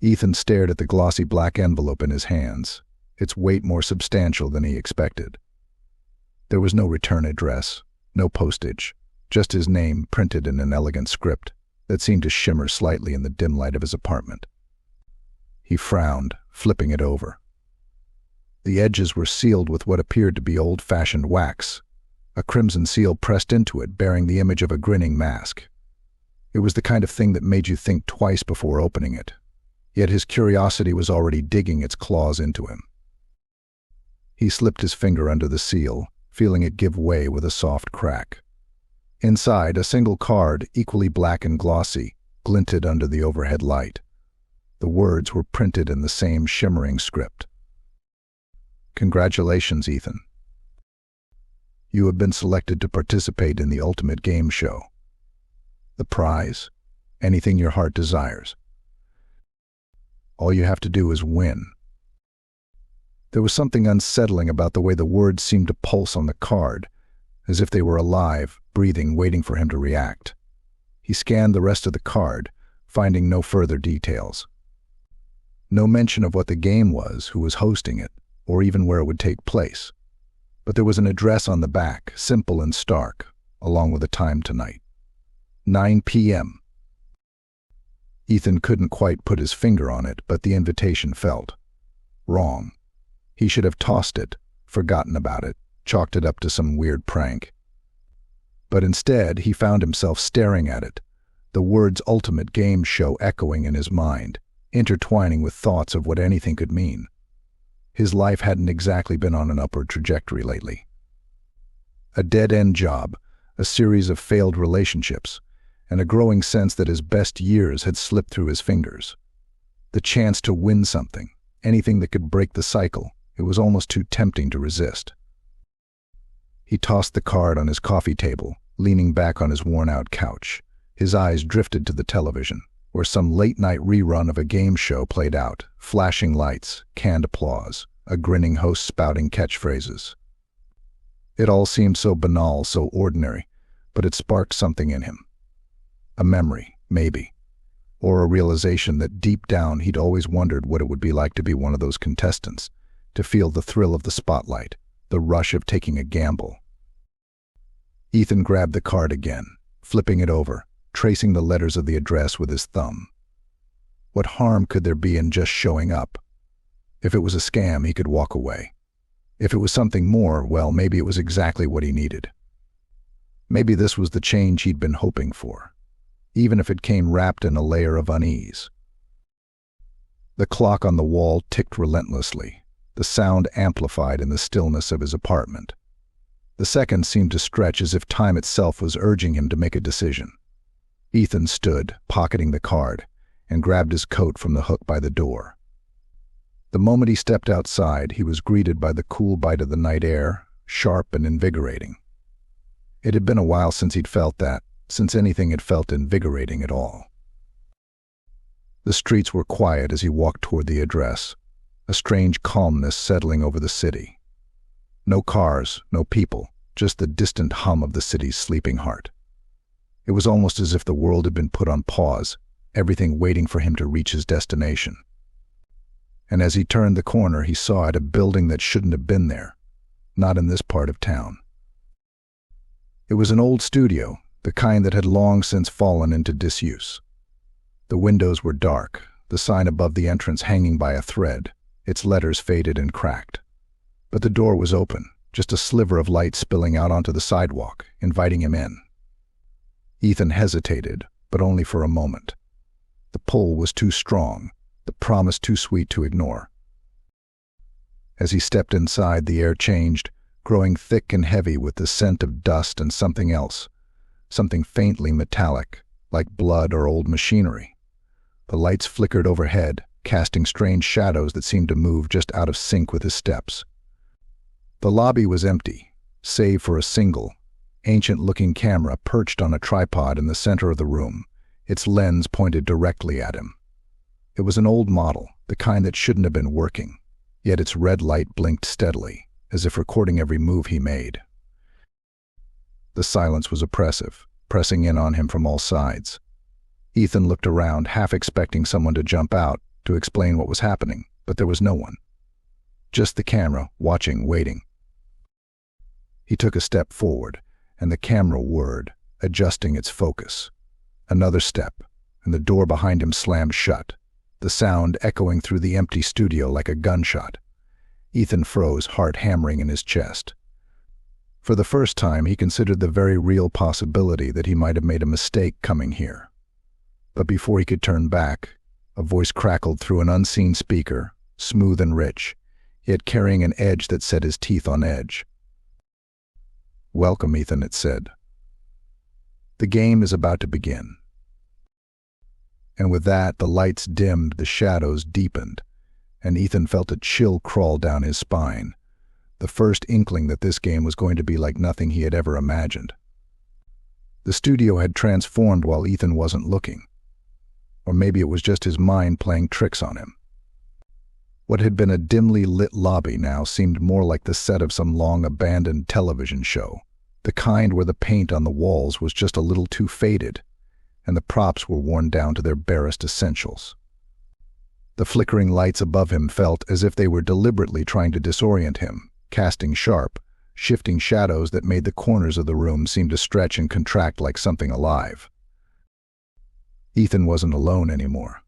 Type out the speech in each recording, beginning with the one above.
Ethan stared at the glossy black envelope in his hands, its weight more substantial than he expected. There was no return address, no postage, just his name printed in an elegant script that seemed to shimmer slightly in the dim light of his apartment. He frowned, flipping it over. The edges were sealed with what appeared to be old-fashioned wax, a crimson seal pressed into it bearing the image of a grinning mask. It was the kind of thing that made you think twice before opening it, yet his curiosity was already digging its claws into him. He slipped his finger under the seal, feeling it give way with a soft crack. Inside, a single card, equally black and glossy, glinted under the overhead light. The words were printed in the same shimmering script. "Congratulations, Ethan. You have been selected to participate in the ultimate game show. The prize? Anything your heart desires. All you have to do is win." There was something unsettling about the way the words seemed to pulse on the card, as if they were alive, breathing, waiting for him to react. He scanned the rest of the card, finding no further details. No mention of what the game was, who was hosting it, or even where it would take place. But there was an address on the back, simple and stark, along with a time tonight. 9 p.m. Ethan couldn't quite put his finger on it, but the invitation felt wrong. He should have tossed it, forgotten about it, chalked it up to some weird prank. But instead, he found himself staring at it, the words "ultimate game show" echoing in his mind, intertwining with thoughts of what anything could mean. His life hadn't exactly been on an upward trajectory lately. A dead-end job, a series of failed relationships, and a growing sense that his best years had slipped through his fingers. The chance to win something, anything that could break the cycle, it was almost too tempting to resist. He tossed the card on his coffee table, leaning back on his worn-out couch. His eyes drifted to the television, where some late-night rerun of a game show played out, flashing lights, canned applause, a grinning host spouting catchphrases. It all seemed so banal, so ordinary, but it sparked something in him. A memory, maybe, or a realization that deep down he'd always wondered what it would be like to be one of those contestants, to feel the thrill of the spotlight, the rush of taking a gamble. Ethan grabbed the card again, flipping it over, tracing the letters of the address with his thumb. What harm could there be in just showing up? If it was a scam, he could walk away. If it was something more, well, maybe it was exactly what he needed. Maybe this was the change he'd been hoping for, even if it came wrapped in a layer of unease. The clock on the wall ticked relentlessly, the sound amplified in the stillness of his apartment. The seconds seemed to stretch as if time itself was urging him to make a decision. Ethan stood, pocketing the card, and grabbed his coat from the hook by the door. The moment he stepped outside, he was greeted by the cool bite of the night air, sharp and invigorating. It had been a while since he'd felt that, since anything had felt invigorating at all. The streets were quiet as he walked toward the address, a strange calmness settling over the city. No cars, no people, just the distant hum of the city's sleeping heart. It was almost as if the world had been put on pause, everything waiting for him to reach his destination. And as he turned the corner, he saw it, a building that shouldn't have been there, not in this part of town. It was an old studio, the kind that had long since fallen into disuse. The windows were dark, the sign above the entrance hanging by a thread, its letters faded and cracked. But the door was open, just a sliver of light spilling out onto the sidewalk, inviting him in. Ethan hesitated, but only for a moment. The pull was too strong, the promise too sweet to ignore. As he stepped inside, the air changed, growing thick and heavy with the scent of dust and something else, something faintly metallic, like blood or old machinery. The lights flickered overhead, casting strange shadows that seemed to move just out of sync with his steps. The lobby was empty, save for a single, ancient-looking camera perched on a tripod in the center of the room, its lens pointed directly at him. It was an old model, the kind that shouldn't have been working, yet its red light blinked steadily, as if recording every move he made. The silence was oppressive, pressing in on him from all sides. Ethan looked around, half expecting someone to jump out, to explain what was happening, but there was no one. Just the camera, watching, waiting. He took a step forward, and the camera whirred, adjusting its focus. Another step, and the door behind him slammed shut, the sound echoing through the empty studio like a gunshot. Ethan froze, heart hammering in his chest. For the first time, he considered the very real possibility that he might have made a mistake coming here. But before he could turn back, a voice crackled through an unseen speaker, smooth and rich, yet carrying an edge that set his teeth on edge. "Welcome, Ethan," it said. "The game is about to begin." And with that, the lights dimmed, the shadows deepened, and Ethan felt a chill crawl down his spine, the first inkling that this game was going to be like nothing he had ever imagined. The studio had transformed while Ethan wasn't looking. Or maybe it was just his mind playing tricks on him. What had been a dimly lit lobby now seemed more like the set of some long-abandoned television show, the kind where the paint on the walls was just a little too faded, and the props were worn down to their barest essentials. The flickering lights above him felt as if they were deliberately trying to disorient him, casting sharp, shifting shadows that made the corners of the room seem to stretch and contract like something alive. Ethan wasn't alone anymore.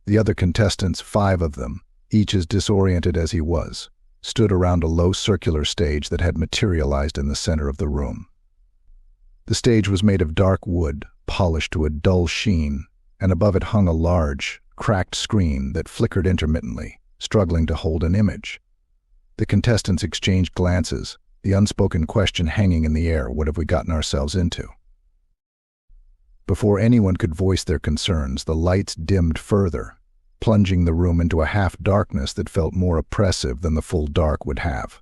The other contestants, 5 of them, each as disoriented as he was, stood around a low circular stage that had materialized in the center of the room. The stage was made of dark wood, polished to a dull sheen, and above it hung a large, cracked screen that flickered intermittently, struggling to hold an image. The contestants exchanged glances, the unspoken question hanging in the air, what have we gotten ourselves into? Before anyone could voice their concerns, the lights dimmed further, plunging the room into a half-darkness that felt more oppressive than the full dark would have.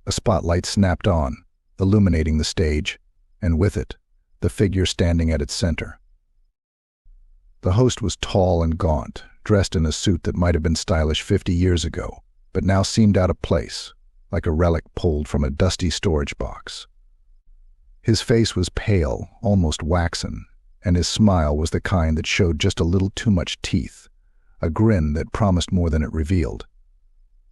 A spotlight snapped on, illuminating the stage, and with it, the figure standing at its center. The host was tall and gaunt, dressed in a suit that might have been stylish 50 years ago, but now seemed out of place, like a relic pulled from a dusty storage box. His face was pale, almost waxen, and his smile was the kind that showed just a little too much teeth, a grin that promised more than it revealed.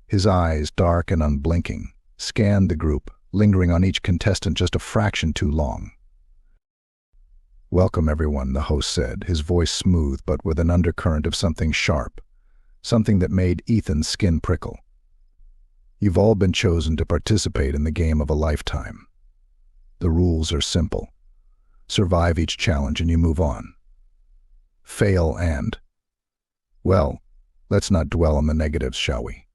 His eyes, dark and unblinking, scanned the group, lingering on each contestant just a fraction too long. "Welcome, everyone," the host said, his voice smooth but with an undercurrent of something sharp, something that made Ethan's skin prickle. "You've all been chosen to participate in the game of a lifetime. The rules are simple. Survive each challenge and you move on. Fail and... well, let's not dwell on the negatives, shall we?"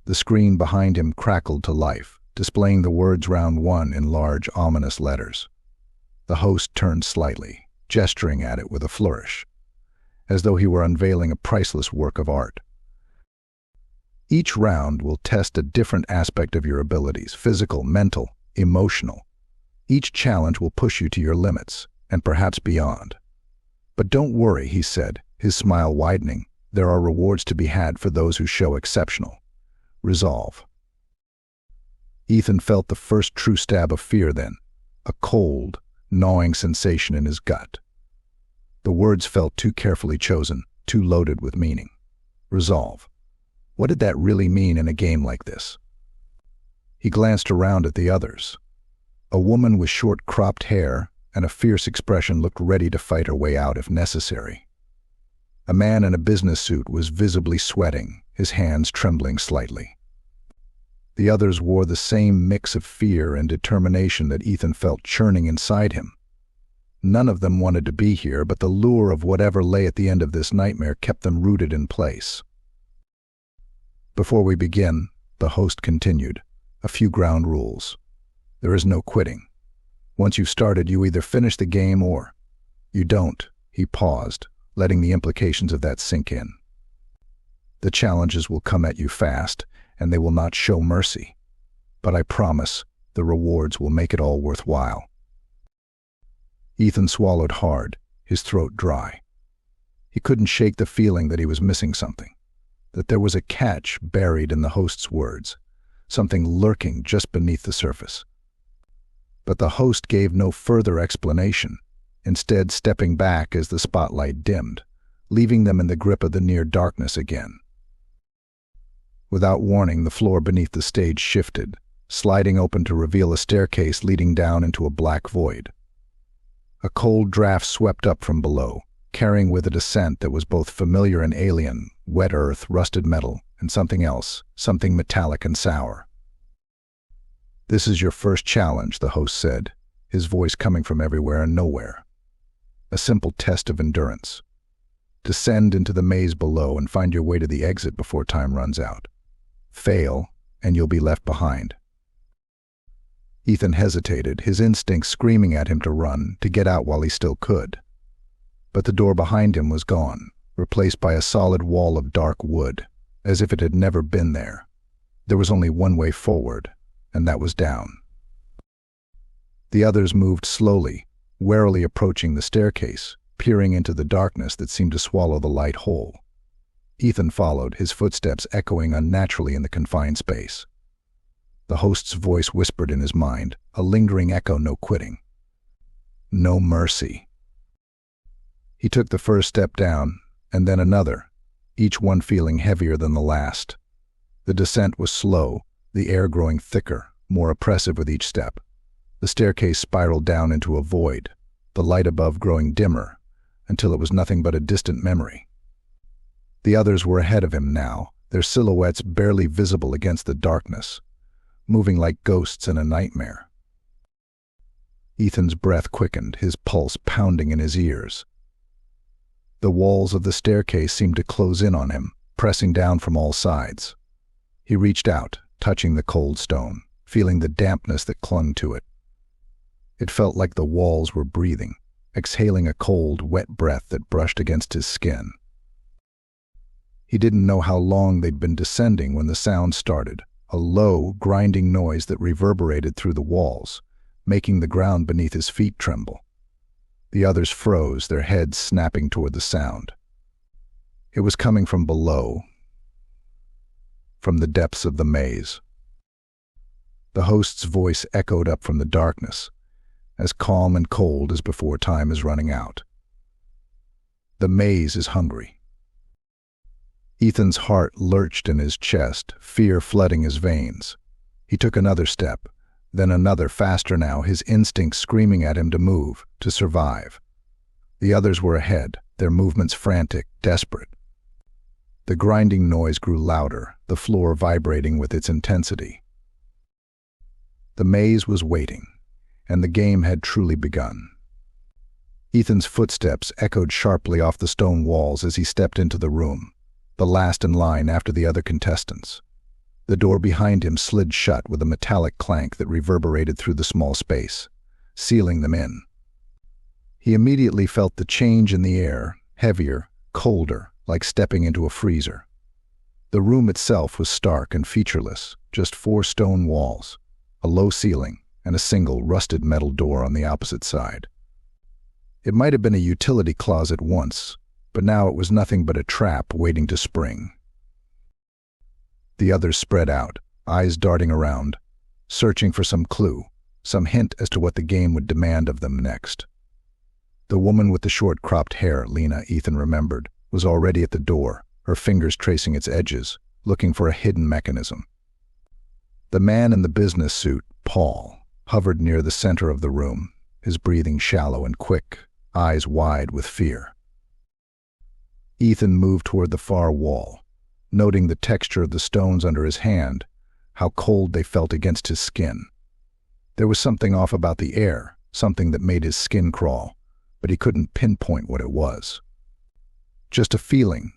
The screen behind him crackled to life, displaying the words "Round 1" in large, ominous letters. The host turned slightly, gesturing at it with a flourish, as though he were unveiling a priceless work of art. "Each round will test a different aspect of your abilities, physical, mental, emotional. Each challenge will push you to your limits, and perhaps beyond. But don't worry," he said, his smile widening. "There are rewards to be had for those who show exceptional resolve." Ethan felt the first true stab of fear then, a cold, gnawing sensation in his gut. The words felt too carefully chosen, too loaded with meaning. Resolve. What did that really mean in a game like this? He glanced around at the others. A woman with short cropped hair and a fierce expression looked ready to fight her way out if necessary. A man in a business suit was visibly sweating, his hands trembling slightly. The others wore the same mix of fear and determination that Ethan felt churning inside him. None of them wanted to be here, but the lure of whatever lay at the end of this nightmare kept them rooted in place. "Before we begin," the host continued, "a few ground rules. There is no quitting. Once you've started, you either finish the game or you don't." He paused, letting the implications of that sink in. "The challenges will come at you fast, and they will not show mercy. But I promise the rewards will make it all worthwhile." Ethan swallowed hard, his throat dry. He couldn't shake the feeling that he was missing something, that there was a catch buried in the host's words, something lurking just beneath the surface. But the host gave no further explanation, instead stepping back as the spotlight dimmed, leaving them in the grip of the near darkness again. Without warning, the floor beneath the stage shifted, sliding open to reveal a staircase leading down into a black void. A cold draft swept up from below, carrying with it a scent that was both familiar and alien: wet earth, rusted metal, and something else, something metallic and sour. "This is your first challenge," the host said, his voice coming from everywhere and nowhere. "A simple test of endurance. Descend into the maze below and find your way to the exit before time runs out. Fail, and you'll be left behind." Ethan hesitated, his instincts screaming at him to run, to get out while he still could. But the door behind him was gone, replaced by a solid wall of dark wood, as if it had never been there. There was only one way forward, and that was down. The others moved slowly, warily approaching the staircase, peering into the darkness that seemed to swallow the light whole. Ethan followed, his footsteps echoing unnaturally in the confined space. The host's voice whispered in his mind, a lingering echo: no quitting. No mercy. He took the first step down, and then another, each one feeling heavier than the last. The descent was slow, the air growing thicker, more oppressive with each step. The staircase spiraled down into a void, the light above growing dimmer, until it was nothing but a distant memory. The others were ahead of him now, their silhouettes barely visible against the darkness, moving like ghosts in a nightmare. Ethan's breath quickened, his pulse pounding in his ears. The walls of the staircase seemed to close in on him, pressing down from all sides. He reached out, touching the cold stone, feeling the dampness that clung to it. It felt like the walls were breathing, exhaling a cold, wet breath that brushed against his skin. He didn't know how long they'd been descending when the sound started, a low, grinding noise that reverberated through the walls, making the ground beneath his feet tremble. The others froze, their heads snapping toward the sound. It was coming from below, from the depths of the maze. The host's voice echoed up from the darkness, as calm and cold as before time is running out. "The maze is hungry." Ethan's heart lurched in his chest, fear flooding his veins. He took another step, then another, faster now, his instincts screaming at him to move, to survive. The others were ahead, their movements frantic, desperate. The grinding noise grew louder, the floor vibrating with its intensity. The maze was waiting, and the game had truly begun. Ethan's footsteps echoed sharply off the stone walls as he stepped into the room, the last in line after the other contestants. The door behind him slid shut with a metallic clank that reverberated through the small space, sealing them in. He immediately felt the change in the air, heavier, colder, like stepping into a freezer. The room itself was stark and featureless, just 4 stone walls, a low ceiling, and a single rusted metal door on the opposite side. It might have been a utility closet once, but now it was nothing but a trap waiting to spring. The others spread out, eyes darting around, searching for some clue, some hint as to what the game would demand of them next. The woman with the short cropped hair, Lena, Ethan remembered, was already at the door, her fingers tracing its edges, looking for a hidden mechanism. The man in the business suit, Paul, hovered near the center of the room, his breathing shallow and quick, eyes wide with fear. Ethan moved toward the far wall, noting the texture of the stones under his hand, how cold they felt against his skin. There was something off about the air, something that made his skin crawl, but he couldn't pinpoint what it was. Just a feeling,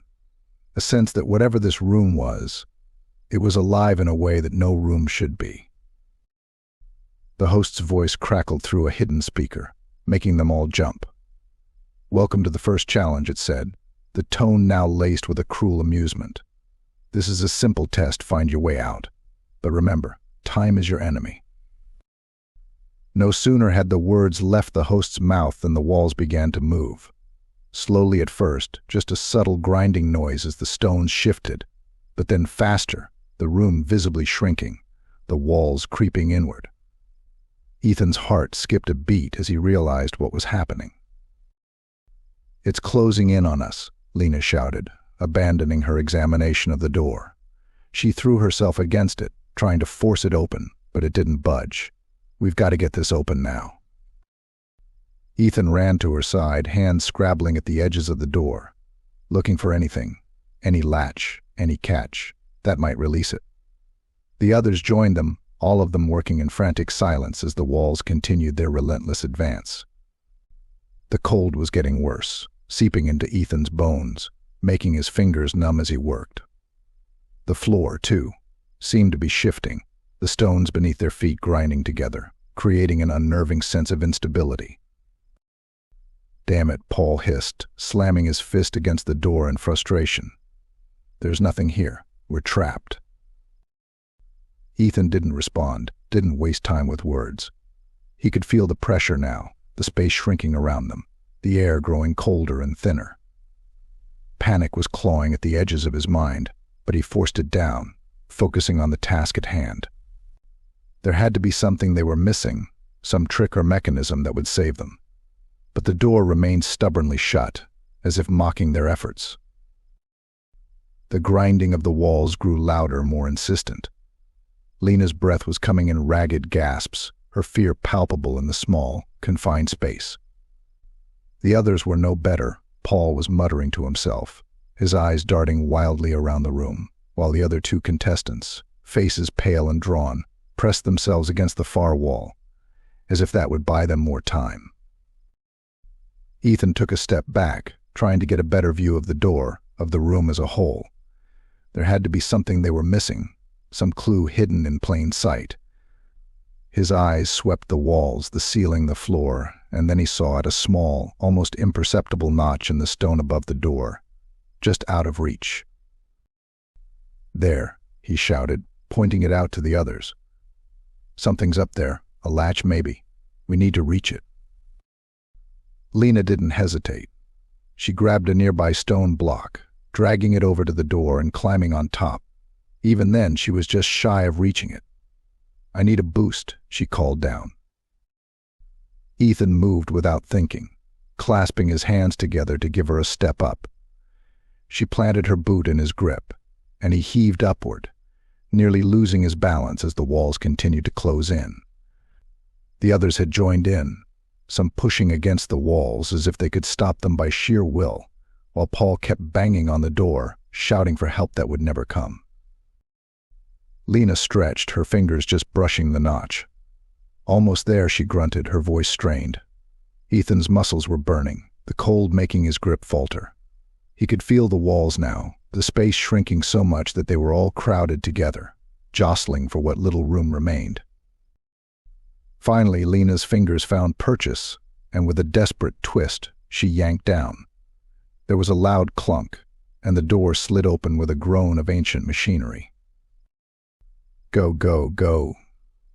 a sense that whatever this room was, it was alive in a way that no room should be. The host's voice crackled through a hidden speaker, making them all jump. "Welcome to the first challenge," it said, the tone now laced with a cruel amusement. "This is a simple test, find your way out. But remember, time is your enemy." No sooner had the words left the host's mouth than the walls began to move. Slowly at first, just a subtle grinding noise as the stones shifted, but then faster, the room visibly shrinking, the walls creeping inward. Ethan's heart skipped a beat as he realized what was happening. "It's closing in on us," Lena shouted, abandoning her examination of the door. She threw herself against it, trying to force it open, but it didn't budge. "We've got to get this open now." Ethan ran to her side, hands scrabbling at the edges of the door, looking for anything, any latch, any catch, that might release it. The others joined them, all of them working in frantic silence as the walls continued their relentless advance. The cold was getting worse, seeping into Ethan's bones, making his fingers numb as he worked. The floor, too, seemed to be shifting, the stones beneath their feet grinding together, creating an unnerving sense of instability. "Damn it," Paul hissed, slamming his fist against the door in frustration. "There's nothing here. We're trapped." Ethan didn't respond, didn't waste time with words. He could feel the pressure now, the space shrinking around them, the air growing colder and thinner. Panic was clawing at the edges of his mind, but he forced it down, focusing on the task at hand. There had to be something they were missing, some trick or mechanism that would save them. But the door remained stubbornly shut, as if mocking their efforts. The grinding of the walls grew louder, more insistent. Lena's breath was coming in ragged gasps, her fear palpable in the small, confined space. The others were no better, Paul was muttering to himself, his eyes darting wildly around the room, while the other two contestants, faces pale and drawn, pressed themselves against the far wall, as if that would buy them more time. Ethan took a step back, trying to get a better view of the door, of the room as a whole. There had to be something they were missing, some clue hidden in plain sight. His eyes swept the walls, the ceiling, the floor, and then he saw it, a small, almost imperceptible notch in the stone above the door, just out of reach. "There," he shouted, pointing it out to the others. "Something's up there, a latch maybe. We need to reach it." Lena didn't hesitate. She grabbed a nearby stone block, dragging it over to the door and climbing on top. Even then, she was just shy of reaching it. "I need a boost," she called down. Ethan moved without thinking, clasping his hands together to give her a step up. She planted her boot in his grip, and he heaved upward, nearly losing his balance as the walls continued to close in. The others had joined in, some pushing against the walls as if they could stop them by sheer will, while Paul kept banging on the door, shouting for help that would never come. Lena stretched, her fingers just brushing the notch. "Almost there," she grunted, her voice strained. Ethan's muscles were burning, the cold making his grip falter. He could feel the walls now, the space shrinking so much that they were all crowded together, jostling for what little room remained. Finally, Lena's fingers found purchase, and with a desperate twist, she yanked down. There was a loud clunk, and the door slid open with a groan of ancient machinery. "Go, go, go,"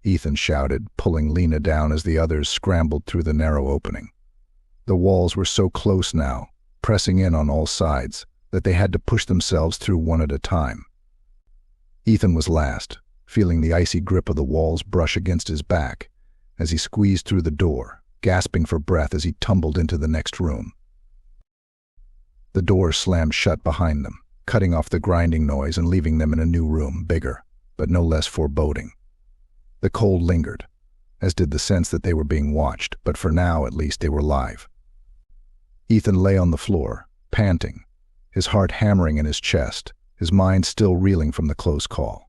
Ethan shouted, pulling Lena down as the others scrambled through the narrow opening. The walls were so close now, pressing in on all sides, that they had to push themselves through one at a time. Ethan was last, feeling the icy grip of the walls brush against his back as he squeezed through the door, gasping for breath as he tumbled into the next room. The door slammed shut behind them, cutting off the grinding noise and leaving them in a new room, bigger, but no less foreboding. The cold lingered, as did the sense that they were being watched, but for now, at least, they were live. Ethan lay on the floor, panting, his heart hammering in his chest, his mind still reeling from the close call.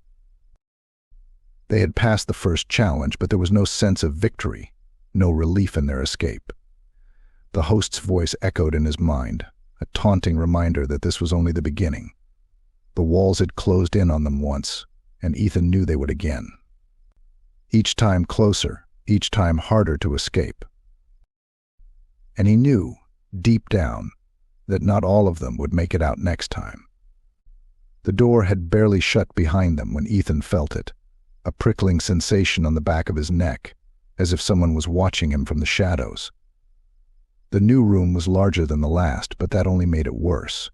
They had passed the first challenge, but there was no sense of victory, no relief in their escape. The host's voice echoed in his mind, a taunting reminder that this was only the beginning. The walls had closed in on them once, and Ethan knew they would again. Each time closer, each time harder to escape. And he knew, deep down, that not all of them would make it out next time. The door had barely shut behind them when Ethan felt it, a prickling sensation on the back of his neck, as if someone was watching him from the shadows. The new room was larger than the last, but that only made it worse.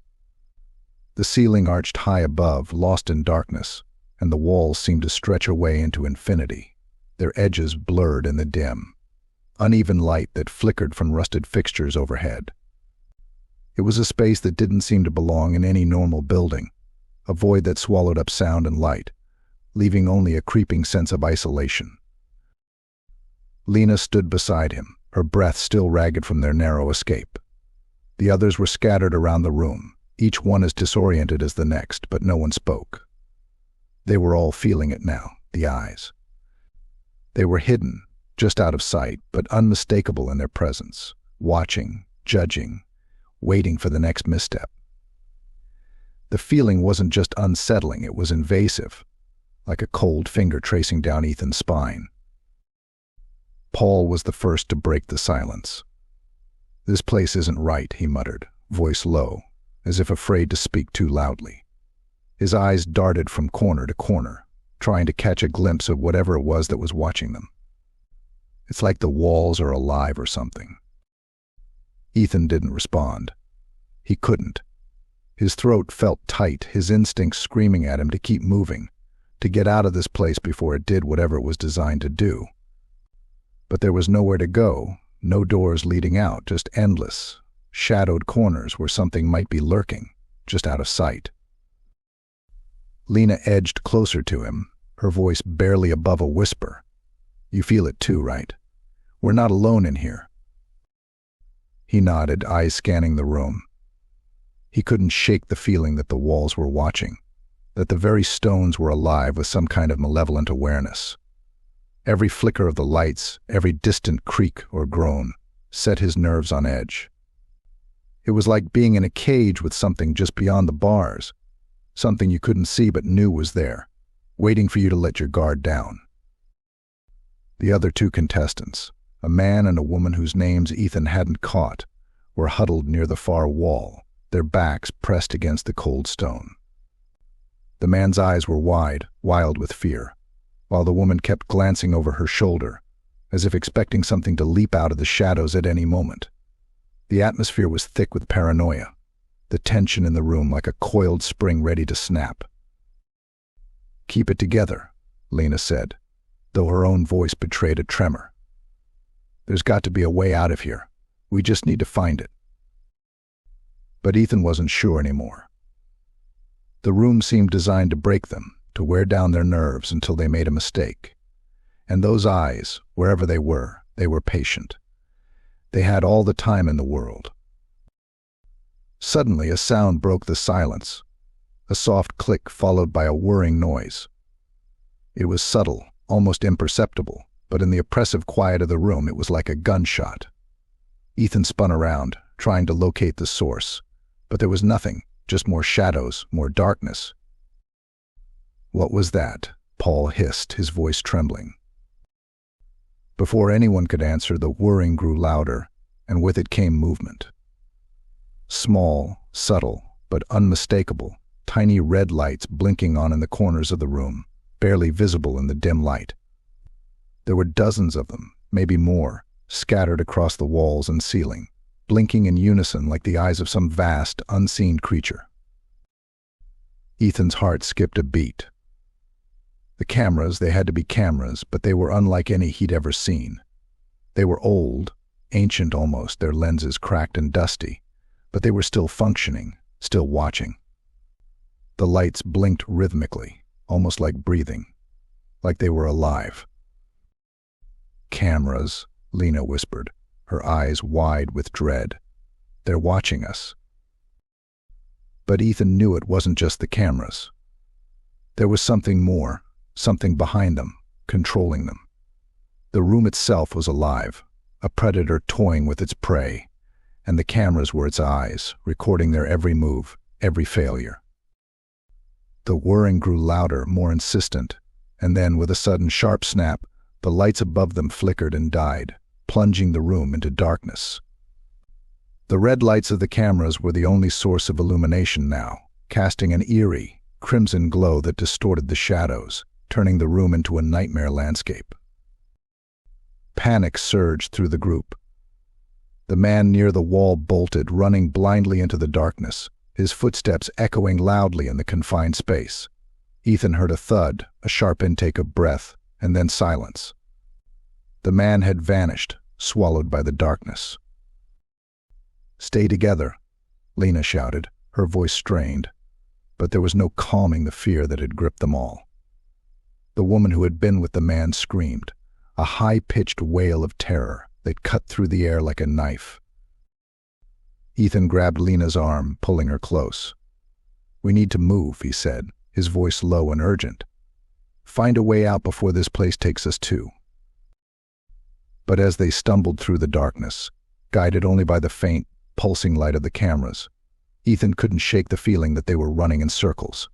The ceiling arched high above, lost in darkness, and the walls seemed to stretch away into infinity, their edges blurred in the dim, uneven light that flickered from rusted fixtures overhead. It was a space that didn't seem to belong in any normal building, a void that swallowed up sound and light, leaving only a creeping sense of isolation. Lena stood beside him, her breath still ragged from their narrow escape. The others were scattered around the room, each one as disoriented as the next, but no one spoke. They were all feeling it now, the eyes. They were hidden, just out of sight, but unmistakable in their presence, watching, judging, waiting for the next misstep. The feeling wasn't just unsettling, it was invasive, like a cold finger tracing down Ethan's spine. Paul was the first to break the silence. "This place isn't right," he muttered, voice low, as if afraid to speak too loudly. His eyes darted from corner to corner, trying to catch a glimpse of whatever it was that was watching them. "It's like the walls are alive or something." Ethan didn't respond. He couldn't. His throat felt tight, his instincts screaming at him to keep moving, to get out of this place before it did whatever it was designed to do. But there was nowhere to go, no doors leading out, just endless, shadowed corners where something might be lurking, just out of sight. Lena edged closer to him, her voice barely above a whisper. "You feel it too, right? We're not alone in here." He nodded, eyes scanning the room. He couldn't shake the feeling that the walls were watching, that the very stones were alive with some kind of malevolent awareness. Every flicker of the lights, every distant creak or groan, set his nerves on edge. It was like being in a cage with something just beyond the bars, something you couldn't see but knew was there, waiting for you to let your guard down. The other two contestants, a man and a woman whose names Ethan hadn't caught, were huddled near the far wall, their backs pressed against the cold stone. The man's eyes were wide, wild with fear, while the woman kept glancing over her shoulder, as if expecting something to leap out of the shadows at any moment. The atmosphere was thick with paranoia, the tension in the room like a coiled spring ready to snap. "Keep it together," Lena said, though her own voice betrayed a tremor. "There's got to be a way out of here. We just need to find it." But Ethan wasn't sure anymore. The room seemed designed to break them, to wear down their nerves until they made a mistake. And those eyes, wherever they were patient. They had all the time in the world. Suddenly, a sound broke the silence, a soft click followed by a whirring noise. It was subtle, almost imperceptible, but in the oppressive quiet of the room it was like a gunshot. Ethan spun around, trying to locate the source, but there was nothing, just more shadows, more darkness. "What was that?" Paul hissed, his voice trembling. Before anyone could answer, the whirring grew louder, and with it came movement. Small, subtle, but unmistakable, tiny red lights blinking on in the corners of the room, barely visible in the dim light. There were dozens of them, maybe more, scattered across the walls and ceiling, blinking in unison like the eyes of some vast, unseen creature. Ethan's heart skipped a beat. The cameras, they had to be cameras, but they were unlike any he'd ever seen. They were old, ancient almost, their lenses cracked and dusty, but they were still functioning, still watching. The lights blinked rhythmically, almost like breathing, like they were alive. "Cameras," Lena whispered, her eyes wide with dread. "They're watching us." But Ethan knew it wasn't just the cameras. There was something more, something behind them, controlling them. The room itself was alive, a predator toying with its prey, and the cameras were its eyes, recording their every move, every failure. The whirring grew louder, more insistent, and then, with a sudden sharp snap, the lights above them flickered and died, plunging the room into darkness. The red lights of the cameras were the only source of illumination now, casting an eerie, crimson glow that distorted the shadows, turning the room into a nightmare landscape. Panic surged through the group. The man near the wall bolted, running blindly into the darkness, his footsteps echoing loudly in the confined space. Ethan heard a thud, a sharp intake of breath, and then silence. The man had vanished, swallowed by the darkness. "Stay together," Lena shouted, her voice strained, but there was no calming the fear that had gripped them all. The woman who had been with the man screamed, a high-pitched wail of terror that cut through the air like a knife. Ethan grabbed Lena's arm, pulling her close. "We need to move," he said, his voice low and urgent. "Find a way out before this place takes us too." But as they stumbled through the darkness, guided only by the faint, pulsing light of the cameras, Ethan couldn't shake the feeling that they were running in circles,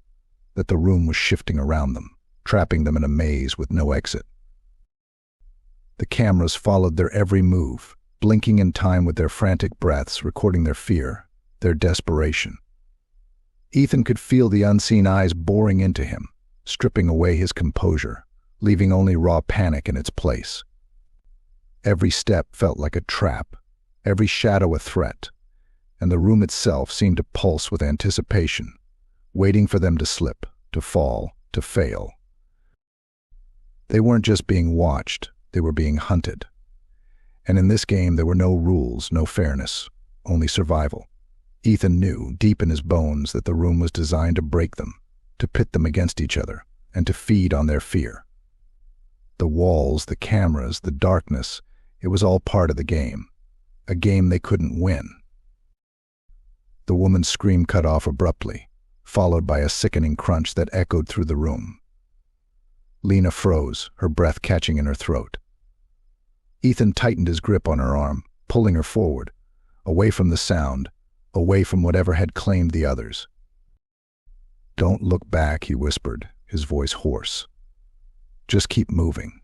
that the room was shifting around them, trapping them in a maze with no exit. The cameras followed their every move, blinking in time with their frantic breaths, recording their fear, their desperation. Ethan could feel the unseen eyes boring into him, stripping away his composure, leaving only raw panic in its place. Every step felt like a trap, every shadow a threat, and the room itself seemed to pulse with anticipation, waiting for them to slip, to fall, to fail. They weren't just being watched, they were being hunted. And in this game there were no rules, no fairness, only survival. Ethan knew, deep in his bones, that the room was designed to break them, to pit them against each other, and to feed on their fear. The walls, the cameras, the darkness, it was all part of the game, a game they couldn't win. The woman's scream cut off abruptly, followed by a sickening crunch that echoed through the room. Lena froze, her breath catching in her throat. Ethan tightened his grip on her arm, pulling her forward, away from the sound, away from whatever had claimed the others. "Don't look back," he whispered, his voice hoarse. "Just keep moving."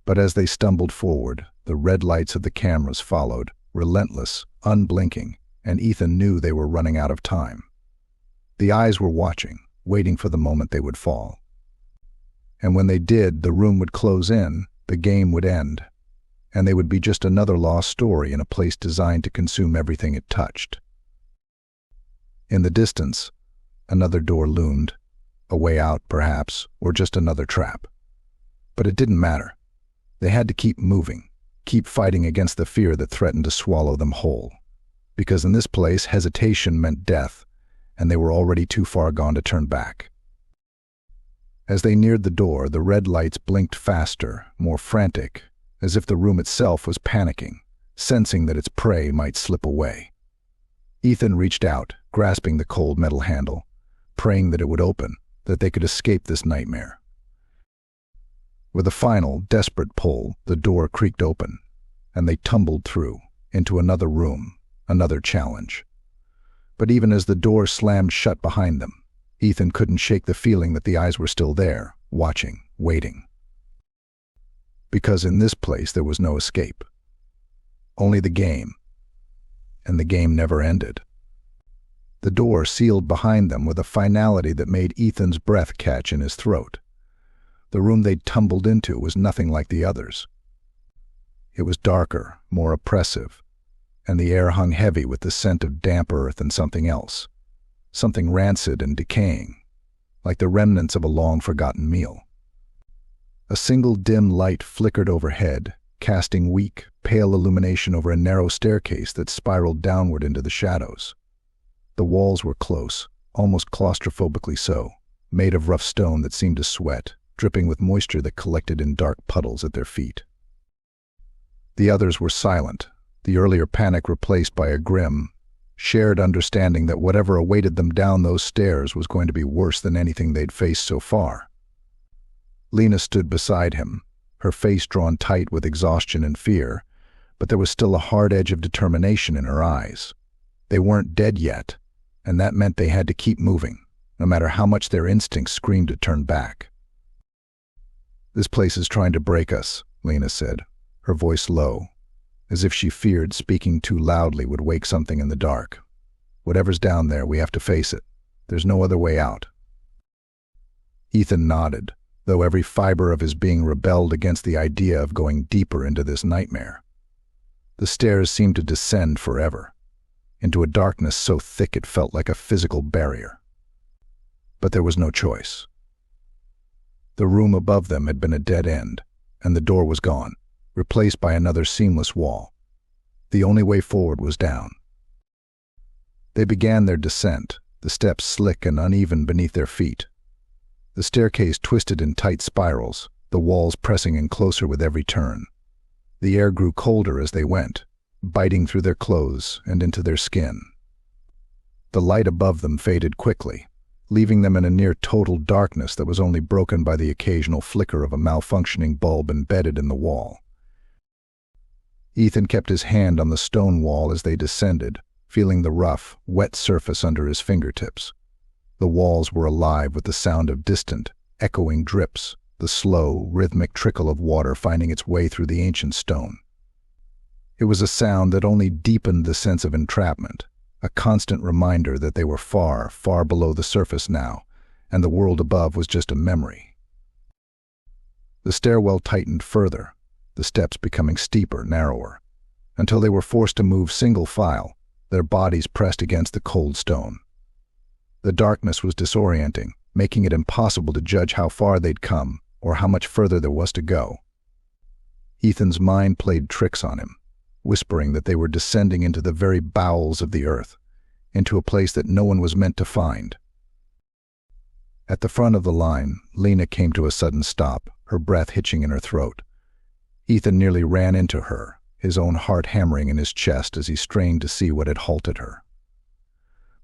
But as they stumbled forward, the red lights of the cameras followed, relentless, unblinking, and Ethan knew they were running out of time. The eyes were watching, waiting for the moment they would fall. And when they did, the room would close in, the game would end, and they would be just another lost story in a place designed to consume everything it touched. In the distance, another door loomed, a way out, perhaps, or just another trap. But it didn't matter. They had to keep moving, keep fighting against the fear that threatened to swallow them whole. Because in this place, hesitation meant death, and they were already too far gone to turn back. As they neared the door, the red lights blinked faster, more frantic, as if the room itself was panicking, sensing that its prey might slip away. Ethan reached out, grasping the cold metal handle, praying that it would open, that they could escape this nightmare. With a final, desperate pull, the door creaked open, and they tumbled through, into another room, another challenge. But even as the door slammed shut behind them, Ethan couldn't shake the feeling that the eyes were still there, watching, waiting. Because in this place there was no escape. Only the game. And the game never ended. The door sealed behind them with a finality that made Ethan's breath catch in his throat. The room they'd tumbled into was nothing like the others. It was darker, more oppressive, and the air hung heavy with the scent of damp earth and something else. Something rancid and decaying, like the remnants of a long-forgotten meal. A single dim light flickered overhead, casting weak, pale illumination over a narrow staircase that spiraled downward into the shadows. The walls were close, almost claustrophobically so, made of rough stone that seemed to sweat, dripping with moisture that collected in dark puddles at their feet. The others were silent, the earlier panic replaced by a grim, shared understanding that whatever awaited them down those stairs was going to be worse than anything they'd faced so far. Lena stood beside him, her face drawn tight with exhaustion and fear, but there was still a hard edge of determination in her eyes. They weren't dead yet, and that meant they had to keep moving, no matter how much their instincts screamed to turn back. "This place is trying to break us," Lena said, her voice low, as if she feared speaking too loudly would wake something in the dark. "Whatever's down there, we have to face it. There's no other way out." Ethan nodded, though every fiber of his being rebelled against the idea of going deeper into this nightmare. The stairs seemed to descend forever, into a darkness so thick it felt like a physical barrier. But there was no choice. The room above them had been a dead end, and the door was gone, replaced by another seamless wall. The only way forward was down. They began their descent, the steps slick and uneven beneath their feet. The staircase twisted in tight spirals, the walls pressing in closer with every turn. The air grew colder as they went, biting through their clothes and into their skin. The light above them faded quickly, leaving them in a near-total darkness that was only broken by the occasional flicker of a malfunctioning bulb embedded in the wall. Ethan kept his hand on the stone wall as they descended, feeling the rough, wet surface under his fingertips. The walls were alive with the sound of distant, echoing drips, the slow, rhythmic trickle of water finding its way through the ancient stone. It was a sound that only deepened the sense of entrapment, a constant reminder that they were far, far below the surface now, and the world above was just a memory. The stairwell tightened further, the steps becoming steeper, narrower, until they were forced to move single file, their bodies pressed against the cold stone. The darkness was disorienting, making it impossible to judge how far they'd come or how much further there was to go. Ethan's mind played tricks on him, whispering that they were descending into the very bowels of the earth, into a place that no one was meant to find. At the front of the line, Lena came to a sudden stop, her breath hitching in her throat. Ethan nearly ran into her, his own heart hammering in his chest as he strained to see what had halted her.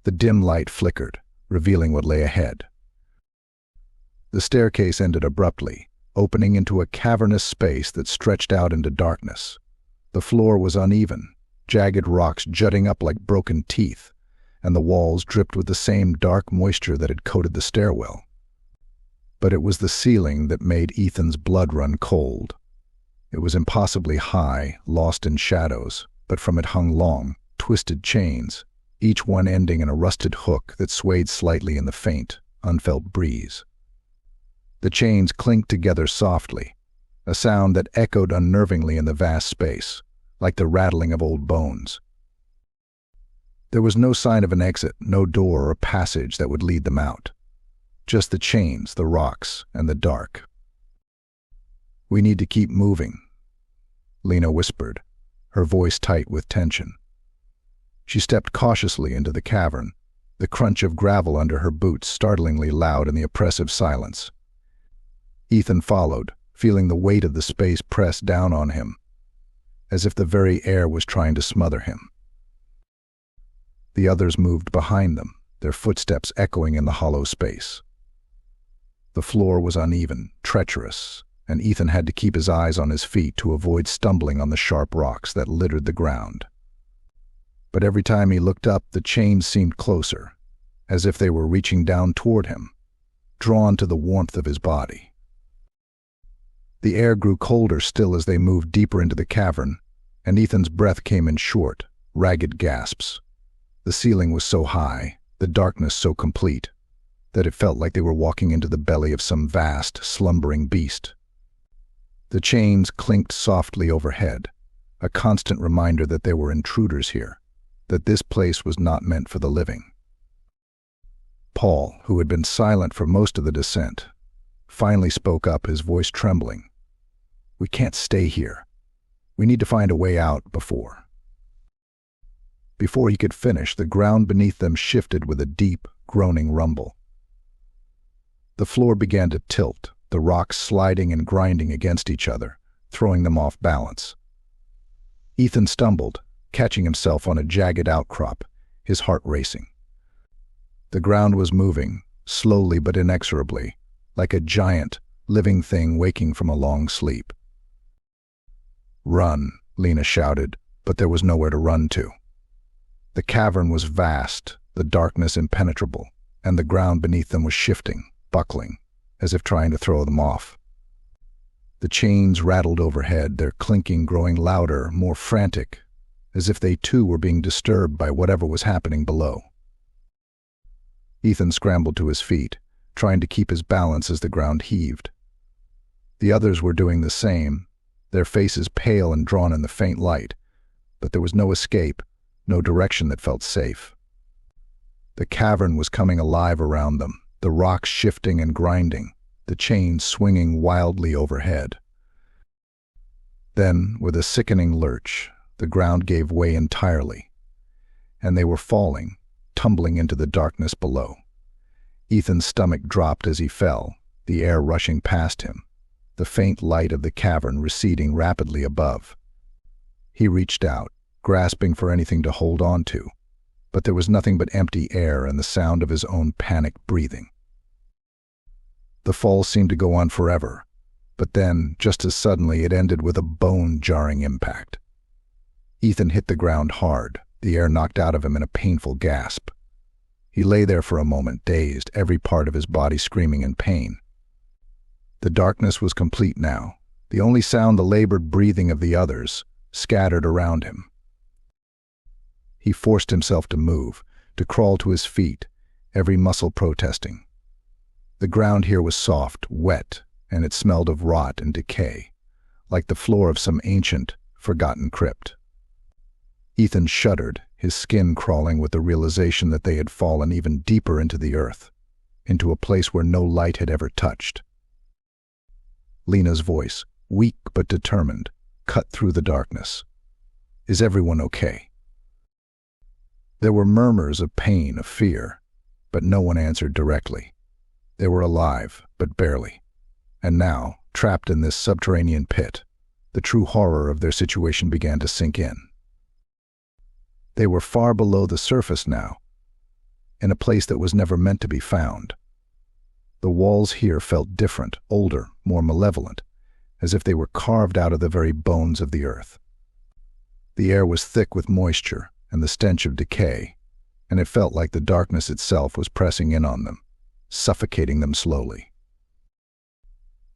The dim light flickered, revealing what lay ahead. The staircase ended abruptly, opening into a cavernous space that stretched out into darkness. The floor was uneven, jagged rocks jutting up like broken teeth, and the walls dripped with the same dark moisture that had coated the stairwell. But it was the ceiling that made Ethan's blood run cold. It was impossibly high, lost in shadows, but from it hung long, twisted chains, each one ending in a rusted hook that swayed slightly in the faint, unfelt breeze. The chains clinked together softly, a sound that echoed unnervingly in the vast space, like the rattling of old bones. There was no sign of an exit, no door or passage that would lead them out. Just the chains, the rocks, and the dark. "We need to keep moving," Lena whispered, her voice tight with tension. She stepped cautiously into the cavern, the crunch of gravel under her boots startlingly loud in the oppressive silence. Ethan followed, feeling the weight of the space press down on him, as if the very air was trying to smother him. The others moved behind them, their footsteps echoing in the hollow space. The floor was uneven, treacherous, and Ethan had to keep his eyes on his feet to avoid stumbling on the sharp rocks that littered the ground. But every time he looked up, the chains seemed closer, as if they were reaching down toward him, drawn to the warmth of his body. The air grew colder still as they moved deeper into the cavern, and Ethan's breath came in short, ragged gasps. The ceiling was so high, the darkness so complete, that it felt like they were walking into the belly of some vast, slumbering beast. The chains clinked softly overhead, a constant reminder that there were intruders here, that this place was not meant for the living. Paul, who had been silent for most of the descent, finally spoke up, his voice trembling. "We can't stay here. We need to find a way out before." Before he could finish, the ground beneath them shifted with a deep, groaning rumble. The floor began to tilt, the rocks sliding and grinding against each other, throwing them off balance. Ethan stumbled, catching himself on a jagged outcrop, his heart racing. The ground was moving, slowly but inexorably, like a giant, living thing waking from a long sleep. "Run," Lena shouted, but there was nowhere to run to. The cavern was vast, the darkness impenetrable, and the ground beneath them was shifting, buckling, as if trying to throw them off. The chains rattled overhead, their clinking growing louder, more frantic, as if they too were being disturbed by whatever was happening below. Ethan scrambled to his feet, trying to keep his balance as the ground heaved. The others were doing the same, their faces pale and drawn in the faint light, but there was no escape, no direction that felt safe. The cavern was coming alive around them, the rocks shifting and grinding, the chains swinging wildly overhead. Then, with a sickening lurch, the ground gave way entirely, and they were falling, tumbling into the darkness below. Ethan's stomach dropped as he fell, the air rushing past him, the faint light of the cavern receding rapidly above. He reached out, grasping for anything to hold on to, but there was nothing but empty air and the sound of his own panicked breathing. The fall seemed to go on forever, but then, just as suddenly, it ended with a bone-jarring impact. Ethan hit the ground hard, the air knocked out of him in a painful gasp. He lay there for a moment, dazed, every part of his body screaming in pain. The darkness was complete now, the only sound the labored breathing of the others, scattered around him. He forced himself to move, to crawl to his feet, every muscle protesting. The ground here was soft, wet, and it smelled of rot and decay, like the floor of some ancient, forgotten crypt. Ethan shuddered, his skin crawling with the realization that they had fallen even deeper into the earth, into a place where no light had ever touched. Lena's voice, weak but determined, cut through the darkness. "Is everyone okay?" There were murmurs of pain, of fear, but no one answered directly. They were alive, but barely. And now, trapped in this subterranean pit, the true horror of their situation began to sink in. They were far below the surface now, in a place that was never meant to be found. The walls here felt different, older, more malevolent, as if they were carved out of the very bones of the earth. The air was thick with moisture and the stench of decay, and it felt like the darkness itself was pressing in on them, suffocating them slowly.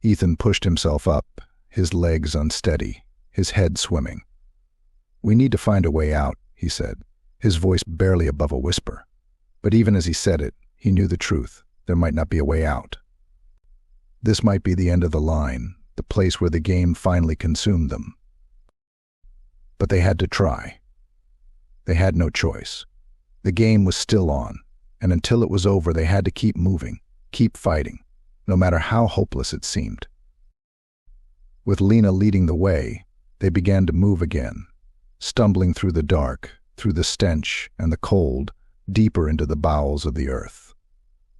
Ethan pushed himself up, his legs unsteady, his head swimming. "We need to find a way out," he said, his voice barely above a whisper. But even as he said it, he knew the truth. There might not be a way out. This might be the end of the line, the place where the game finally consumed them. But they had to try. They had no choice. The game was still on, and until it was over they had to keep moving, keep fighting, no matter how hopeless it seemed. With Lena leading the way, they began to move again, stumbling through the dark, through the stench and the cold, deeper into the bowels of the earth.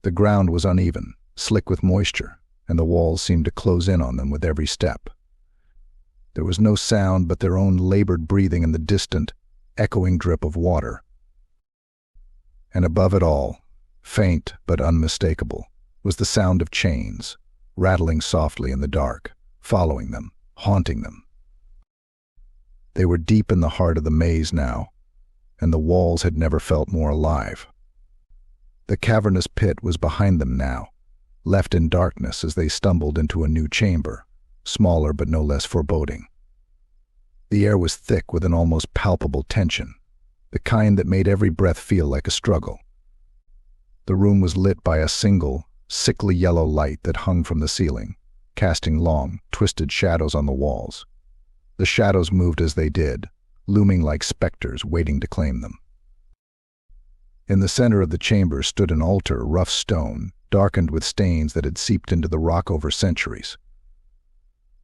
The ground was uneven, slick with moisture, and the walls seemed to close in on them with every step. There was no sound but their own labored breathing and the distant, echoing drip of water. And above it all, faint but unmistakable, was the sound of chains, rattling softly in the dark, following them, haunting them. They were deep in the heart of the maze now, and the walls had never felt more alive. The cavernous pit was behind them now, left in darkness as they stumbled into a new chamber, smaller but no less foreboding. The air was thick with an almost palpable tension, the kind that made every breath feel like a struggle. The room was lit by a single, sickly yellow light that hung from the ceiling, casting long, twisted shadows on the walls. The shadows moved as they did, looming like specters waiting to claim them. In the center of the chamber stood an altar, rough stone, darkened with stains that had seeped into the rock over centuries.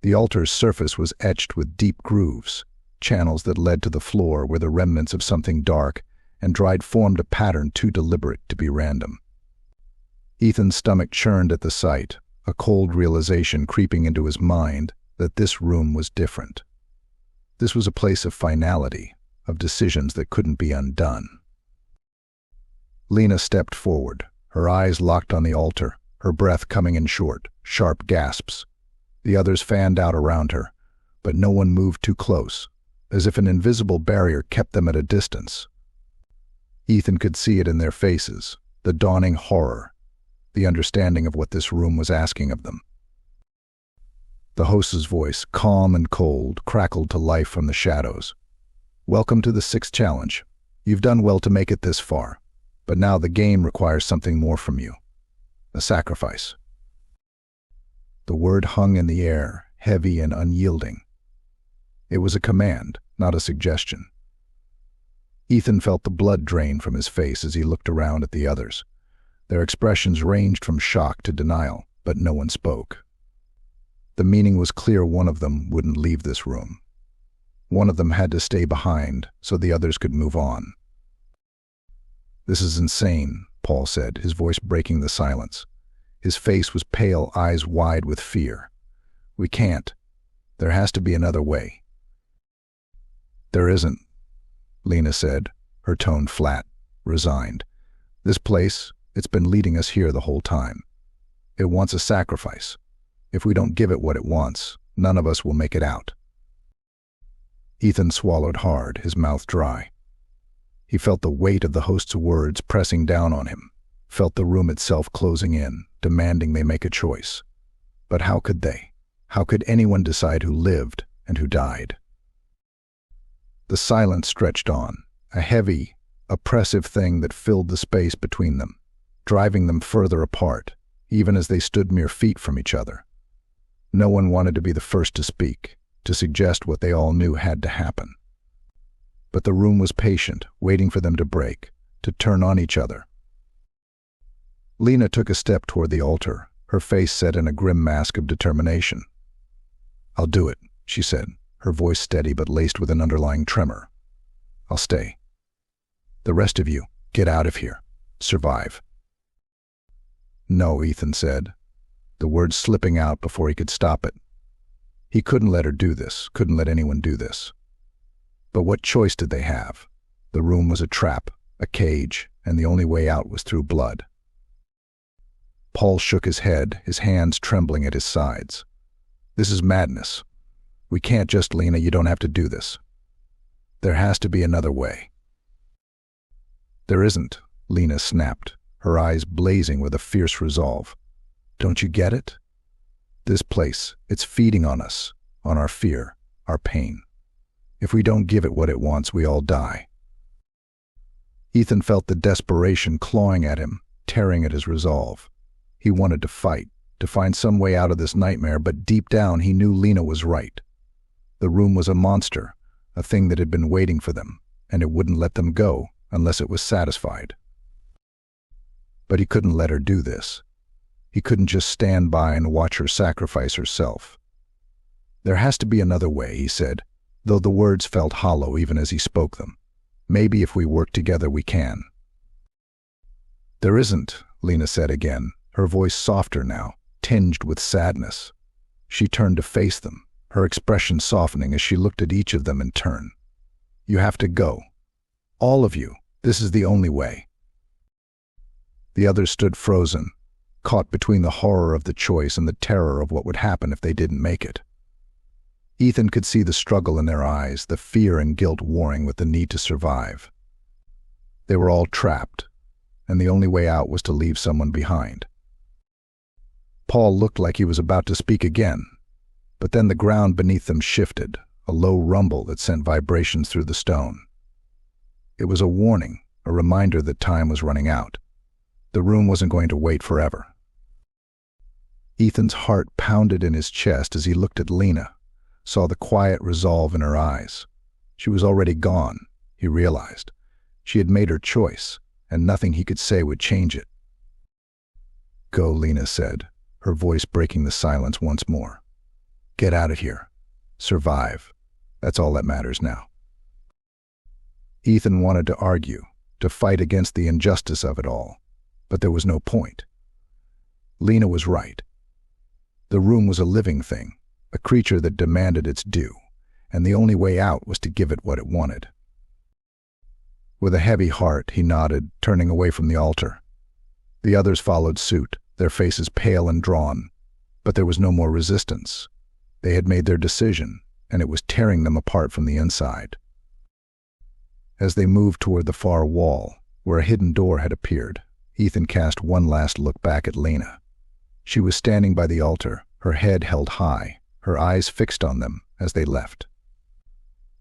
The altar's surface was etched with deep grooves, channels that led to the floor where the remnants of something dark and dried formed a pattern too deliberate to be random. Ethan's stomach churned at the sight, a cold realization creeping into his mind that this room was different. This was a place of finality, of decisions that couldn't be undone. Lena stepped forward, her eyes locked on the altar, her breath coming in short, sharp gasps. The others fanned out around her, but no one moved too close, as if an invisible barrier kept them at a distance. Ethan could see it in their faces, the dawning horror, the understanding of what this room was asking of them. The host's voice, calm and cold, crackled to life from the shadows. "Welcome to the 6th challenge. You've done well to make it this far, but now the game requires something more from you. A sacrifice." The word hung in the air, heavy and unyielding. It was a command, not a suggestion. Ethan felt the blood drain from his face as he looked around at the others. Their expressions ranged from shock to denial, but no one spoke. The meaning was clear: one of them wouldn't leave this room. One of them had to stay behind so the others could move on. "This is insane," Paul said, his voice breaking the silence. His face was pale, eyes wide with fear. "We can't. There has to be another way." "There isn't," Lena said, her tone flat, resigned. "This place, it's been leading us here the whole time. It wants a sacrifice. If we don't give it what it wants, none of us will make it out." Ethan swallowed hard, his mouth dry. He felt the weight of the host's words pressing down on him, felt the room itself closing in, demanding they make a choice. But how could they? How could anyone decide who lived and who died? The silence stretched on, a heavy, oppressive thing that filled the space between them, driving them further apart, even as they stood mere feet from each other. No one wanted to be the first to speak, to suggest what they all knew had to happen. But the room was patient, waiting for them to break, to turn on each other. Lena took a step toward the altar, her face set in a grim mask of determination. "I'll do it," she said, her voice steady but laced with an underlying tremor. "I'll stay. The rest of you, get out of here. Survive." "No," Ethan said, the words slipping out before he could stop it. He couldn't let her do this, couldn't let anyone do this. But what choice did they have? The room was a trap, a cage, and the only way out was through blood. Paul shook his head, his hands trembling at his sides. "This is madness. We can't just, Lena, you don't have to do this. There has to be another way." "There isn't," Lena snapped, her eyes blazing with a fierce resolve. "Don't you get it? This place, it's feeding on us, on our fear, our pain. If we don't give it what it wants, we all die." Ethan felt the desperation clawing at him, tearing at his resolve. He wanted to fight, to find some way out of this nightmare, but deep down he knew Lena was right. The room was a monster, a thing that had been waiting for them, and it wouldn't let them go unless it was satisfied. But he couldn't let her do this. He couldn't just stand by and watch her sacrifice herself. "There has to be another way," he said, though the words felt hollow even as he spoke them. "Maybe if we work together we can." "There isn't," Lena said again, her voice softer now, tinged with sadness. She turned to face them, her expression softening as she looked at each of them in turn. "You have to go. All of you. This is the only way." The others stood frozen, caught between the horror of the choice and the terror of what would happen if they didn't make it. Ethan could see the struggle in their eyes, the fear and guilt warring with the need to survive. They were all trapped, and the only way out was to leave someone behind. Paul looked like he was about to speak again, but then the ground beneath them shifted, a low rumble that sent vibrations through the stone. It was a warning, a reminder that time was running out. The room wasn't going to wait forever. Ethan's heart pounded in his chest as he looked at Lena, saw the quiet resolve in her eyes. She was already gone, he realized. She had made her choice, and nothing he could say would change it. "Go," Lena said, her voice breaking the silence once more. "Get out of here. Survive. That's all that matters now." Ethan wanted to argue, to fight against the injustice of it all, but there was no point. Lena was right. The room was a living thing, a creature that demanded its due, and the only way out was to give it what it wanted. With a heavy heart, he nodded, turning away from the altar. The others followed suit, their faces pale and drawn, but there was no more resistance. They had made their decision, and it was tearing them apart from the inside. As they moved toward the far wall, where a hidden door had appeared, Ethan cast one last look back at Lena. She was standing by the altar, her head held high, her eyes fixed on them as they left.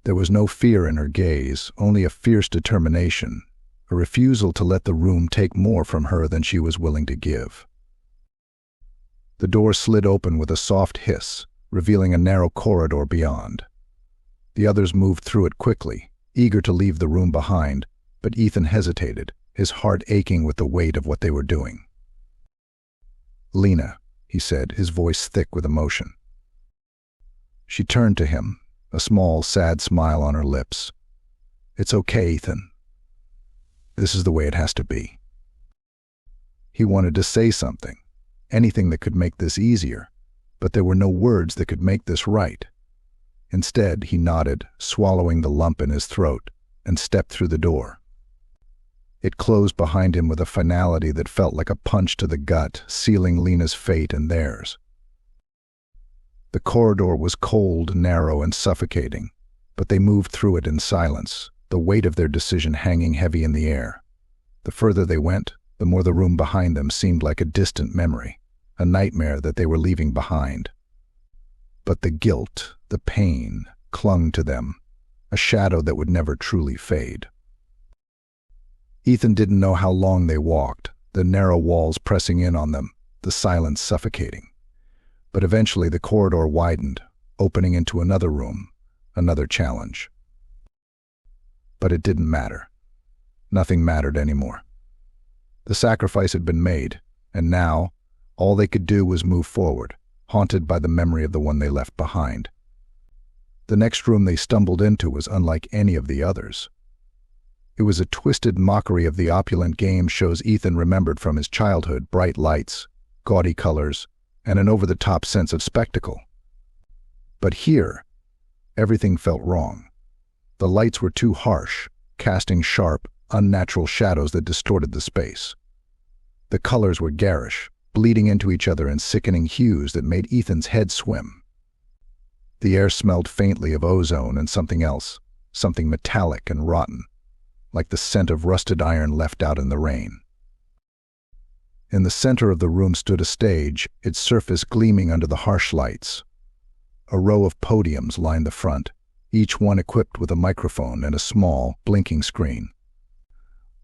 There was no fear in her gaze, only a fierce determination, a refusal to let the room take more from her than she was willing to give. The door slid open with a soft hiss, revealing a narrow corridor beyond. The others moved through it quickly, eager to leave the room behind, but Ethan hesitated, his heart aching with the weight of what they were doing. "Lena," he said, his voice thick with emotion. She turned to him, a small, sad smile on her lips. "It's okay, Ethan. This is the way it has to be. He wanted to say something, anything that could make this easier, but there were no words that could make this right. Instead, he nodded, swallowing the lump in his throat, and stepped through the door. It closed behind him with a finality that felt like a punch to the gut, sealing Lena's fate and theirs. The corridor was cold, narrow, and suffocating, but they moved through it in silence, the weight of their decision hanging heavy in the air. The further they went, the more the room behind them seemed like a distant memory, a nightmare that they were leaving behind. But the guilt, the pain, clung to them, a shadow that would never truly fade. Ethan didn't know how long they walked, the narrow walls pressing in on them, the silence suffocating. But eventually the corridor widened, opening into another room, another challenge. But it didn't matter. Nothing mattered anymore. The sacrifice had been made, and now, all they could do was move forward, haunted by the memory of the one they left behind. The next room they stumbled into was unlike any of the others. It was a twisted mockery of the opulent game shows Ethan remembered from his childhood: bright lights, gaudy colors, and an over-the-top sense of spectacle. But here, everything felt wrong. The lights were too harsh, casting sharp, unnatural shadows that distorted the space. The colors were garish, bleeding into each other in sickening hues that made Ethan's head swim. The air smelled faintly of ozone and something else, something metallic and rotten, like the scent of rusted iron left out in the rain. In the center of the room stood a stage, its surface gleaming under the harsh lights. A row of podiums lined the front, each one equipped with a microphone and a small, blinking screen.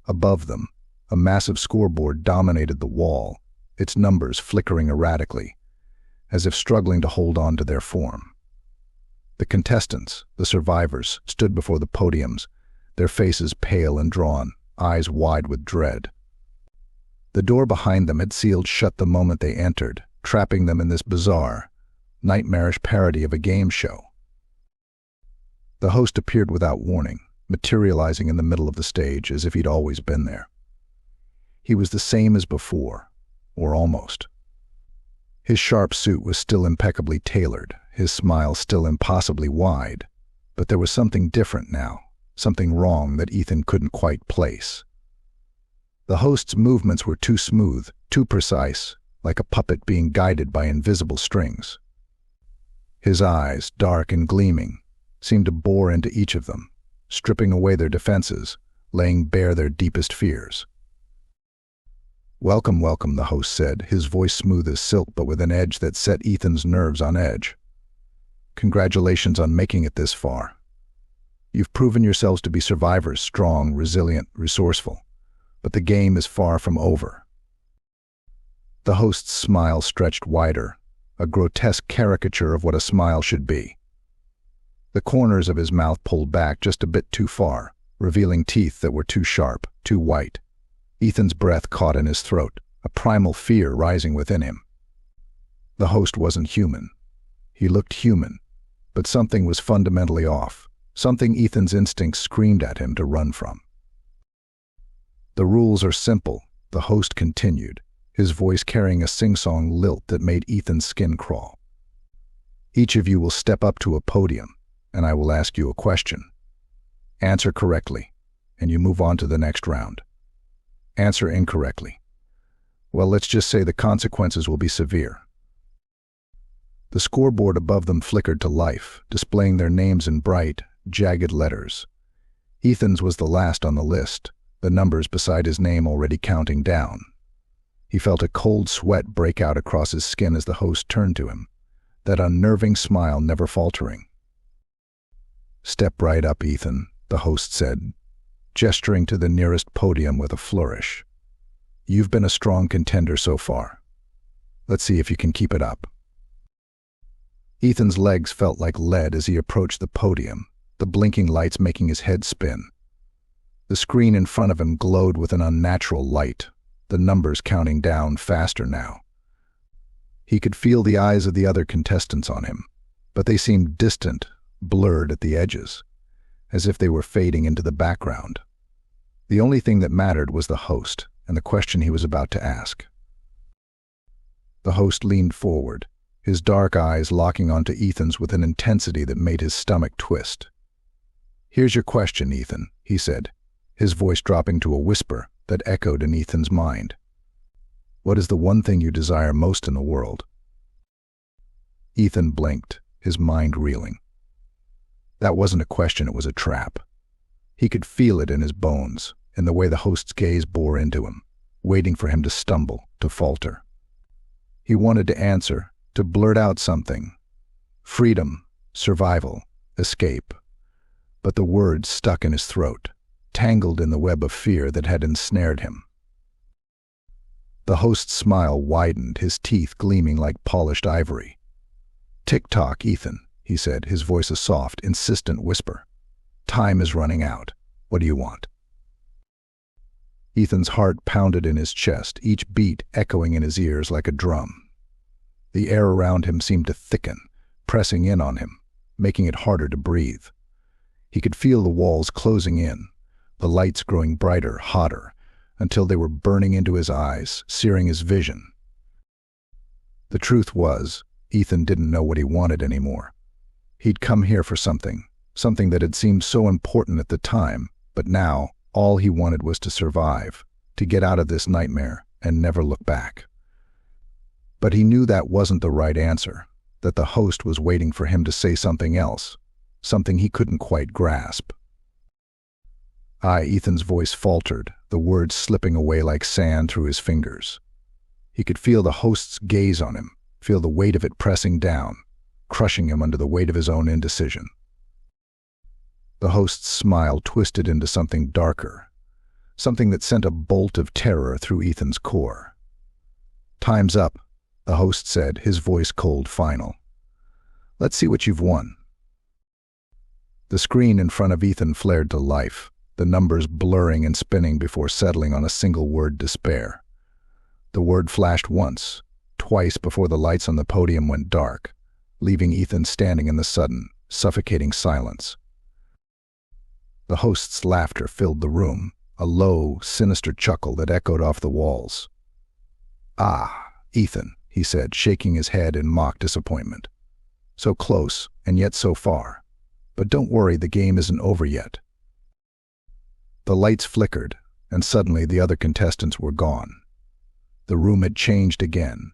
Above them, a massive scoreboard dominated the wall, its numbers flickering erratically, as if struggling to hold on to their form. The contestants, the survivors, stood before the podiums, their faces pale and drawn, eyes wide with dread. The door behind them had sealed shut the moment they entered, trapping them in this bizarre, nightmarish parody of a game show. The host appeared without warning, materializing in the middle of the stage as if he'd always been there. He was the same as before, or almost. His Sharpe suit was still impeccably tailored, his smile still impossibly wide, but there was something different now, something wrong that Ethan couldn't quite place. The host's movements were too smooth, too precise, like a puppet being guided by invisible strings. His eyes, dark and gleaming, seemed to bore into each of them, stripping away their defenses, laying bare their deepest fears. "Welcome, welcome," the host said, his voice smooth as silk but with an edge that set Ethan's nerves on edge. "Congratulations on making it this far. You've proven yourselves to be survivors, strong, resilient, resourceful. But the game is far from over." The host's smile stretched wider, a grotesque caricature of what a smile should be. The corners of his mouth pulled back just a bit too far, revealing teeth that were too sharp, too white. Ethan's breath caught in his throat, a primal fear rising within him. The host wasn't human. He looked human, but something was fundamentally off, something Ethan's instincts screamed at him to run from. "The rules are simple," the host continued, his voice carrying a sing-song lilt that made Ethan's skin crawl. "Each of you will step up to a podium, and I will ask you a question. Answer correctly, and you move on to the next round. Answer incorrectly. Well, let's just say the consequences will be severe." The scoreboard above them flickered to life, displaying their names in bright, jagged letters. Ethan's was the last on the list, the numbers beside his name already counting down. He felt a cold sweat break out across his skin as the host turned to him, that unnerving smile never faltering. "Step right up, Ethan," the host said, gesturing to the nearest podium with a flourish. "You've been a strong contender so far. Let's see if you can keep it up." Ethan's legs felt like lead as he approached the podium, the blinking lights making his head spin. The screen in front of him glowed with an unnatural light, the numbers counting down faster now. He could feel the eyes of the other contestants on him, but they seemed distant, blurred at the edges, as if they were fading into the background. The only thing that mattered was the host and the question he was about to ask. The host leaned forward, his dark eyes locking onto Ethan's with an intensity that made his stomach twist. "Here's your question, Ethan," he said, his voice dropping to a whisper that echoed in Ethan's mind. "What is the one thing you desire most in the world?" Ethan blinked, his mind reeling. That wasn't a question, it was a trap. He could feel it in his bones, in the way the host's gaze bore into him, waiting for him to stumble, to falter. He wanted to answer, to blurt out something. Freedom, survival, escape. But the words stuck in his throat, tangled in the web of fear that had ensnared him. The host's smile widened, his teeth gleaming like polished ivory. "Tick-tock, Ethan," he said, his voice a soft, insistent whisper. "Time is running out. What do you want?" Ethan's heart pounded in his chest, each beat echoing in his ears like a drum. The air around him seemed to thicken, pressing in on him, making it harder to breathe. He could feel the walls closing in, the lights growing brighter, hotter, until they were burning into his eyes, searing his vision. The truth was, Ethan didn't know what he wanted anymore. He'd come here for something that had seemed so important at the time, but now all he wanted was to survive, to get out of this nightmare and never look back. But he knew that wasn't the right answer, that the host was waiting for him to say something else, something he couldn't quite grasp. Ethan's voice faltered, the words slipping away like sand through his fingers. He could feel the host's gaze on him, feel the weight of it pressing down, crushing him under the weight of his own indecision. The host's smile twisted into something darker, something that sent a bolt of terror through Ethan's core. "Time's up," the host said, his voice cold, final. "Let's see what you've won." The screen in front of Ethan flared to life, the numbers blurring and spinning before settling on a single word: despair. The word flashed once, twice before the lights on the podium went dark, leaving Ethan standing in the sudden, suffocating silence. The host's laughter filled the room, a low, sinister chuckle that echoed off the walls. Ethan," he said, shaking his head in mock disappointment. "So close, and yet so far. But don't worry, the game isn't over yet." The lights flickered, and suddenly the other contestants were gone. The room had changed again,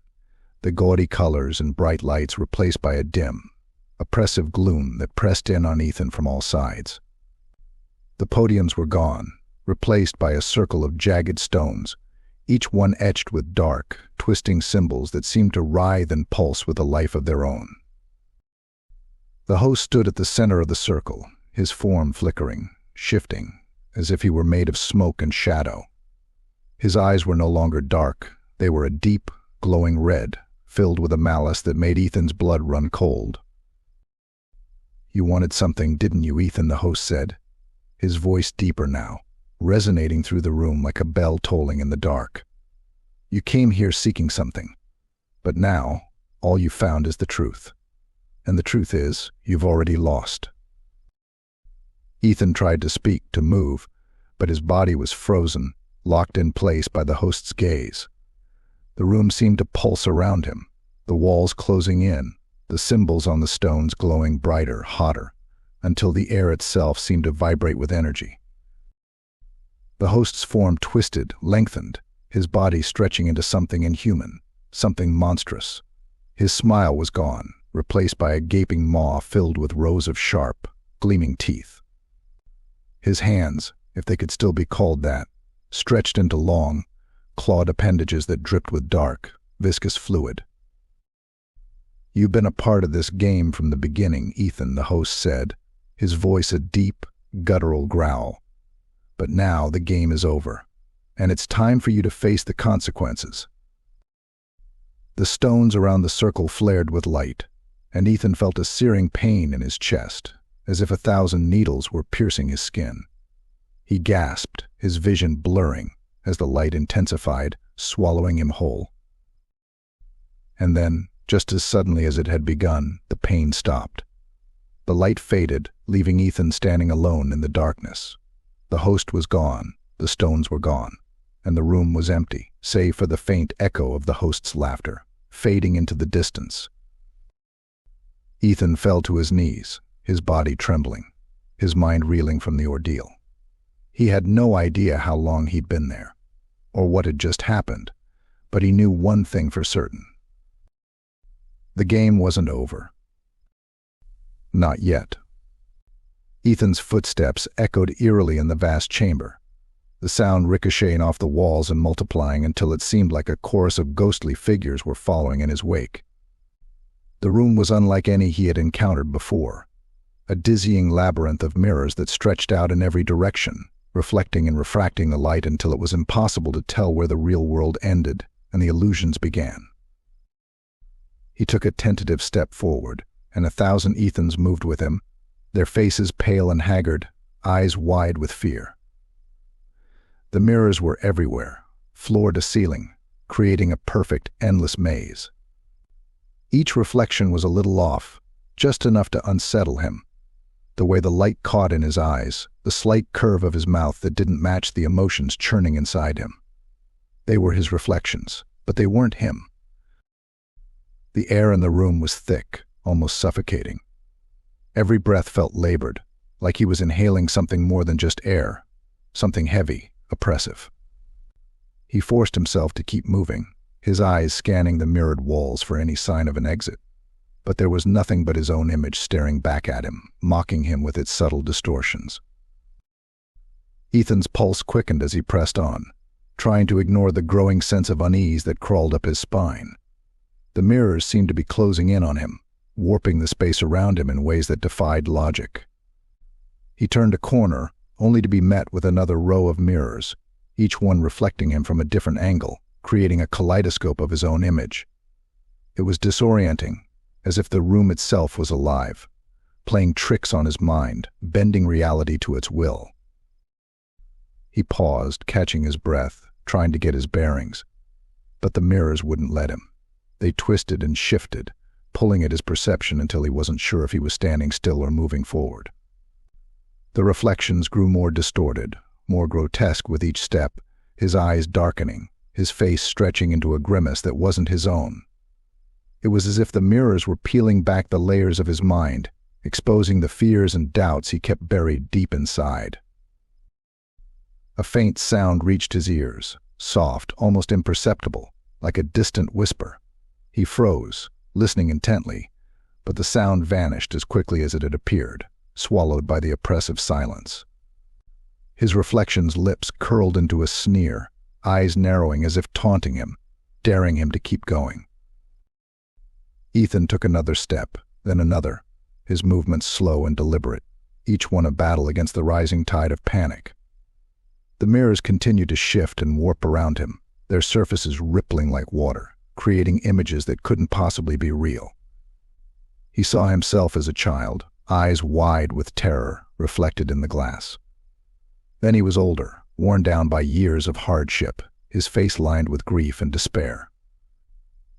the gaudy colors and bright lights replaced by a dim, oppressive gloom that pressed in on Ethan from all sides. The podiums were gone, replaced by a circle of jagged stones, each one etched with dark, twisting symbols that seemed to writhe and pulse with a life of their own. The host stood at the center of the circle, his form flickering, shifting, as if he were made of smoke and shadow. His eyes were no longer dark, they were a deep, glowing red, filled with a malice that made Ethan's blood run cold. "You wanted something, didn't you, Ethan?" the host said, his voice deeper now, resonating through the room like a bell tolling in the dark. "You came here seeking something, but now all you found is the truth. And the truth is, you've already lost." Ethan tried to speak, to move, but his body was frozen, locked in place by the host's gaze. The room seemed to pulse around him, the walls closing in, the symbols on the stones glowing brighter, hotter, until the air itself seemed to vibrate with energy. The host's form twisted, lengthened, his body stretching into something inhuman, something monstrous. His smile was gone, replaced by a gaping maw filled with rows of sharp, gleaming teeth. His hands, if they could still be called that, stretched into long, clawed appendages that dripped with dark, viscous fluid. "You've been a part of this game from the beginning, Ethan," the host said, his voice a deep, guttural growl. "But now the game is over, and it's time for you to face the consequences." The stones around the circle flared with light, and Ethan felt a searing pain in his chest, as if 1,000 needles were piercing his skin. He gasped, his vision blurring, as the light intensified, swallowing him whole. And then, just as suddenly as it had begun, the pain stopped. The light faded, leaving Ethan standing alone in the darkness. The host was gone, The stones were gone, and the room was empty, save for the faint echo of the host's laughter, fading into the distance. Ethan fell to his knees, his body trembling, his mind reeling from the ordeal. He had no idea how long he'd been there, or what had just happened, but he knew one thing for certain. The game wasn't over. Not yet. Ethan's footsteps echoed eerily in the vast chamber, the sound ricocheting off the walls and multiplying until it seemed like a chorus of ghostly figures were following in his wake. The room was unlike any he had encountered before, a dizzying labyrinth of mirrors that stretched out in every direction, reflecting and refracting the light until it was impossible to tell where the real world ended and the illusions began. He took a tentative step forward, and 1,000 Ethans moved with him, their faces pale and haggard, eyes wide with fear. The mirrors were everywhere, floor to ceiling, creating a perfect, endless maze. Each reflection was a little off, just enough to unsettle him. The way the light caught in his eyes, the slight curve of his mouth that didn't match the emotions churning inside him. They were his reflections, but they weren't him. The air in the room was thick, almost suffocating. Every breath felt labored, like he was inhaling something more than just air, something heavy, oppressive. He forced himself to keep moving, his eyes scanning the mirrored walls for any sign of an exit. But there was nothing but his own image staring back at him, mocking him with its subtle distortions. Ethan's pulse quickened as he pressed on, trying to ignore the growing sense of unease that crawled up his spine. The mirrors seemed to be closing in on him, warping the space around him in ways that defied logic. He turned a corner, only to be met with another row of mirrors, each one reflecting him from a different angle, creating a kaleidoscope of his own image. It was disorienting, as if the room itself was alive, playing tricks on his mind, bending reality to its will. He paused, catching his breath, trying to get his bearings. But the mirrors wouldn't let him. They twisted and shifted, pulling at his perception until he wasn't sure if he was standing still or moving forward. The reflections grew more distorted, more grotesque with each step, his eyes darkening, his face stretching into a grimace that wasn't his own. It was as if the mirrors were peeling back the layers of his mind, exposing the fears and doubts he kept buried deep inside. A faint sound reached his ears, soft, almost imperceptible, like a distant whisper. He froze, listening intently, but the sound vanished as quickly as it had appeared, swallowed by the oppressive silence. His reflection's lips curled into a sneer, eyes narrowing as if taunting him, daring him to keep going. Ethan took another step, then another, his movements slow and deliberate, each one a battle against the rising tide of panic. The mirrors continued to shift and warp around him, their surfaces rippling like water, creating images that couldn't possibly be real. He saw himself as a child, eyes wide with terror, reflected in the glass. Then he was older, worn down by years of hardship, his face lined with grief and despair.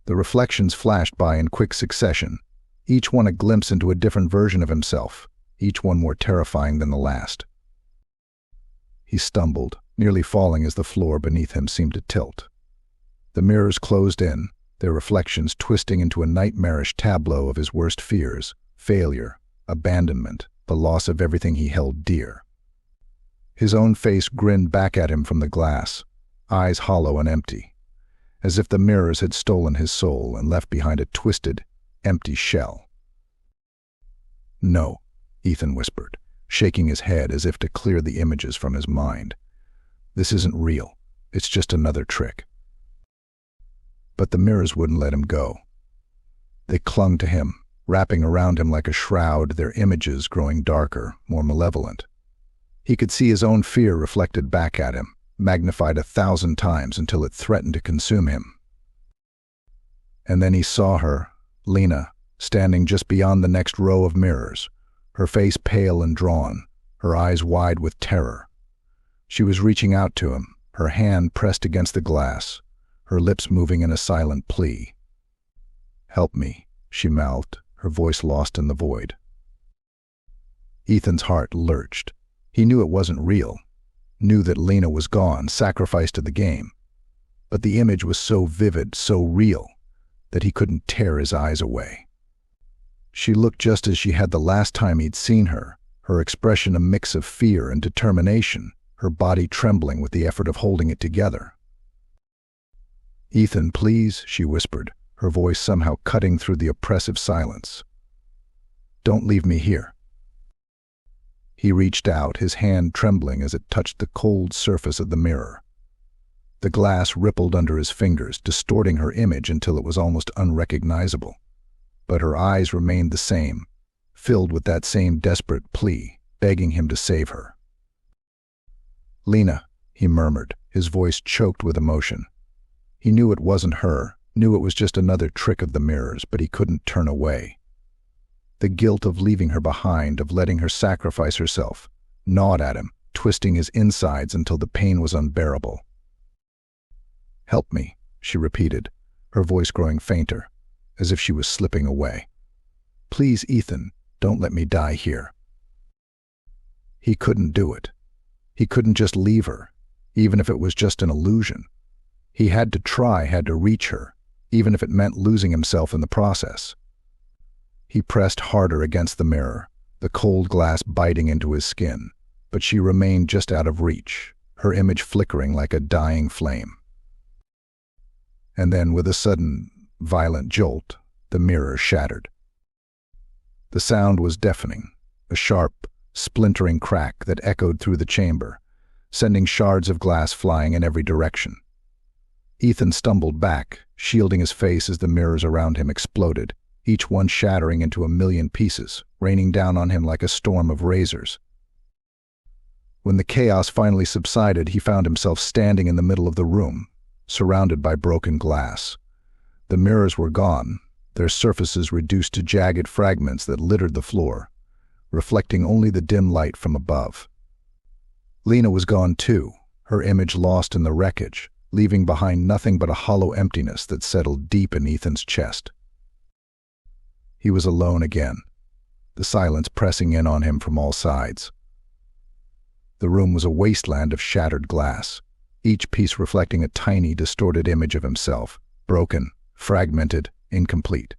The reflections flashed by in quick succession, each one a glimpse into a different version of himself, each one more terrifying than the last. He stumbled, nearly falling as the floor beneath him seemed to tilt. The mirrors closed in, their reflections twisting into a nightmarish tableau of his worst fears, failure, abandonment, the loss of everything he held dear. His own face grinned back at him from the glass, eyes hollow and empty, as if the mirrors had stolen his soul and left behind a twisted, empty shell. "No," Ethan whispered, shaking his head as if to clear the images from his mind. "This isn't real. It's just another trick." But the mirrors wouldn't let him go. They clung to him, wrapping around him like a shroud, their images growing darker, more malevolent. He could see his own fear reflected back at him, magnified 1,000 times until it threatened to consume him. And then he saw her, Lena, standing just beyond the next row of mirrors, her face pale and drawn, her eyes wide with terror. She was reaching out to him, her hand pressed against the glass, her lips moving in a silent plea. "Help me," she mouthed, her voice lost in the void. Ethan's heart lurched. He knew it wasn't real. knew that Lena was gone, sacrificed to the game. But the image was so vivid, so real, that he couldn't tear his eyes away. She looked just as she had the last time he'd seen her, her expression a mix of fear and determination, her body trembling with the effort of holding it together. "Ethan, please," she whispered, her voice somehow cutting through the oppressive silence. "Don't leave me here." He reached out, his hand trembling as it touched the cold surface of the mirror. The glass rippled under his fingers, distorting her image until it was almost unrecognizable. But her eyes remained the same, filled with that same desperate plea, begging him to save her. "Lena," he murmured, his voice choked with emotion. He knew it wasn't her, knew it was just another trick of the mirrors, but he couldn't turn away. The guilt of leaving her behind, of letting her sacrifice herself, gnawed at him, twisting his insides until the pain was unbearable. "Help me," she repeated, her voice growing fainter, as if she was slipping away. "Please, Ethan, don't let me die here." He couldn't do it. He couldn't just leave her, even if it was just an illusion. He had to try, had to reach her, even if it meant losing himself in the process. He pressed harder against the mirror, the cold glass biting into his skin, but she remained just out of reach, her image flickering like a dying flame. And then, with a sudden, violent jolt, the mirror shattered. The sound was deafening, a sharp, splintering crack that echoed through the chamber, sending shards of glass flying in every direction. Ethan stumbled back, shielding his face as the mirrors around him exploded, each one shattering into a million pieces, raining down on him like a storm of razors. When the chaos finally subsided, he found himself standing in the middle of the room, surrounded by broken glass. The mirrors were gone, their surfaces reduced to jagged fragments that littered the floor, reflecting only the dim light from above. Lena was gone too, her image lost in the wreckage, leaving behind nothing but a hollow emptiness that settled deep in Ethan's chest. He was alone again, the silence pressing in on him from all sides. The room was a wasteland of shattered glass, each piece reflecting a tiny, distorted image of himself, broken, fragmented, incomplete.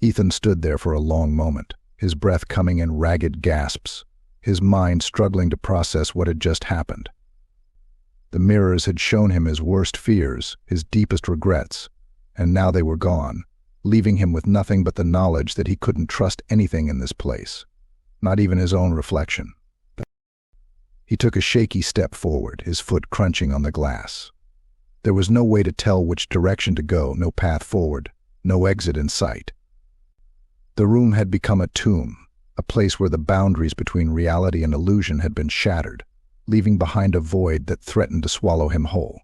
Ethan stood there for a long moment, his breath coming in ragged gasps, his mind struggling to process what had just happened. The mirrors had shown him his worst fears, his deepest regrets, and now they were gone, leaving him with nothing but the knowledge that he couldn't trust anything in this place, not even his own reflection. He took a shaky step forward, his foot crunching on the glass. There was no way to tell which direction to go, no path forward, no exit in sight. The room had become a tomb, a place where the boundaries between reality and illusion had been shattered, leaving behind a void that threatened to swallow him whole.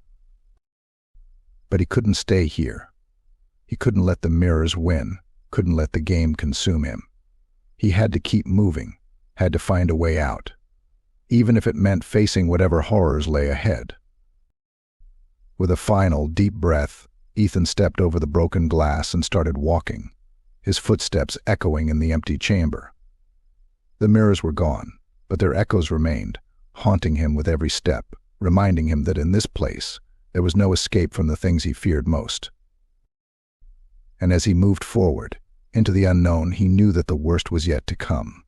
But he couldn't stay here. He couldn't let the mirrors win, couldn't let the game consume him. He had to keep moving, had to find a way out, even if it meant facing whatever horrors lay ahead. With a final, deep breath, Ethan stepped over the broken glass and started walking, his footsteps echoing in the empty chamber. The mirrors were gone, but their echoes remained, haunting him with every step, reminding him that in this place there was no escape from the things he feared most. And as he moved forward, into the unknown, he knew that the worst was yet to come.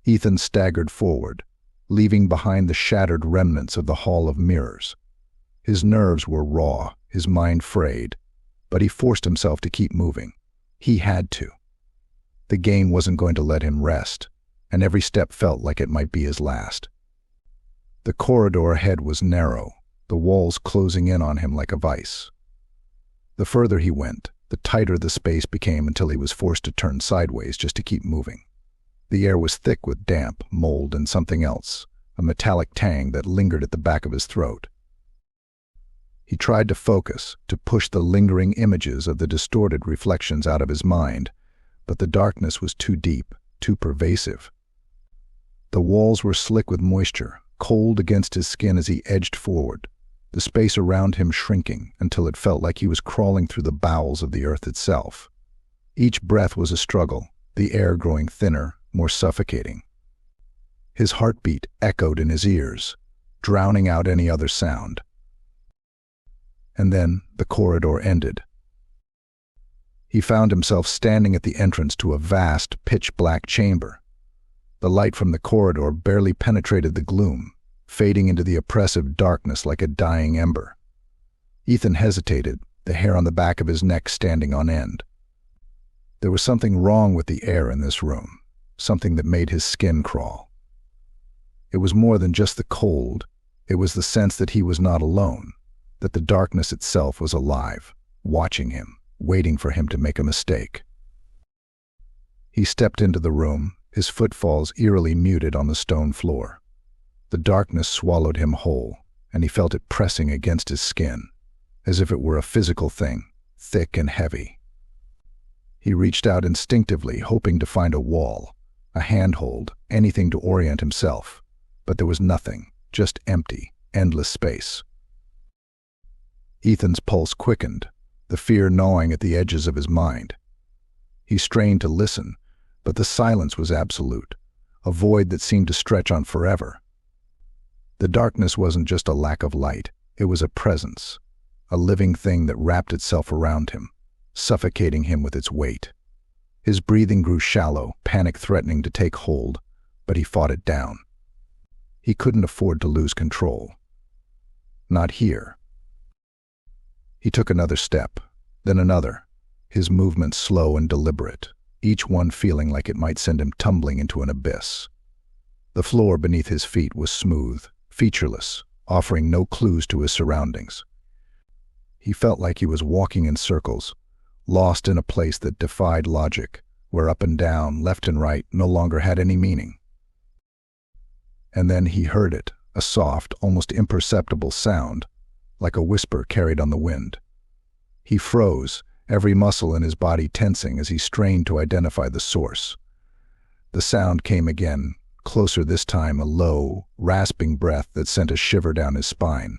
Ethan staggered forward, leaving behind the shattered remnants of the Hall of Mirrors. His nerves were raw, his mind frayed, but he forced himself to keep moving. He had to. The game wasn't going to let him rest, and every step felt like it might be his last. The corridor ahead was narrow, the walls closing in on him like a vice. The further he went, the tighter the space became until he was forced to turn sideways just to keep moving. The air was thick with damp, mold, and something else, a metallic tang that lingered at the back of his throat. He tried to focus, to push the lingering images of the distorted reflections out of his mind, but the darkness was too deep, too pervasive. The walls were slick with moisture, cold against his skin as he edged forward, the space around him shrinking until it felt like he was crawling through the bowels of the earth itself. Each breath was a struggle, the air growing thinner, more suffocating. His heartbeat echoed in his ears, drowning out any other sound. And then the corridor ended. He found himself standing at the entrance to a vast, pitch-black chamber. The light from the corridor barely penetrated the gloom, fading into the oppressive darkness like a dying ember. Ethan hesitated, the hair on the back of his neck standing on end. There was something wrong with the air in this room, something that made his skin crawl. It was more than just the cold, it was the sense that he was not alone, that the darkness itself was alive, watching him, waiting for him to make a mistake. He stepped into the room, his footfalls eerily muted on the stone floor. The darkness swallowed him whole, and he felt it pressing against his skin, as if it were a physical thing, thick and heavy. He reached out instinctively, hoping to find a wall, a handhold, anything to orient himself, but there was nothing, just empty, endless space. Ethan's pulse quickened, the fear gnawing at the edges of his mind. He strained to listen, but the silence was absolute, a void that seemed to stretch on forever. The darkness wasn't just a lack of light, it was a presence, a living thing that wrapped itself around him, suffocating him with its weight. His breathing grew shallow, panic threatening to take hold, but he fought it down. He couldn't afford to lose control. Not here. He took another step, then another, his movements slow and deliberate, each one feeling like it might send him tumbling into an abyss. The floor beneath his feet was smooth, featureless, offering no clues to his surroundings. He felt like he was walking in circles, lost in a place that defied logic, where up and down, left and right no longer had any meaning. And then he heard it, a soft, almost imperceptible sound, like a whisper carried on the wind. He froze, every muscle in his body tensing as he strained to identify the source. The sound came again, closer this time, a low, rasping breath that sent a shiver down his spine.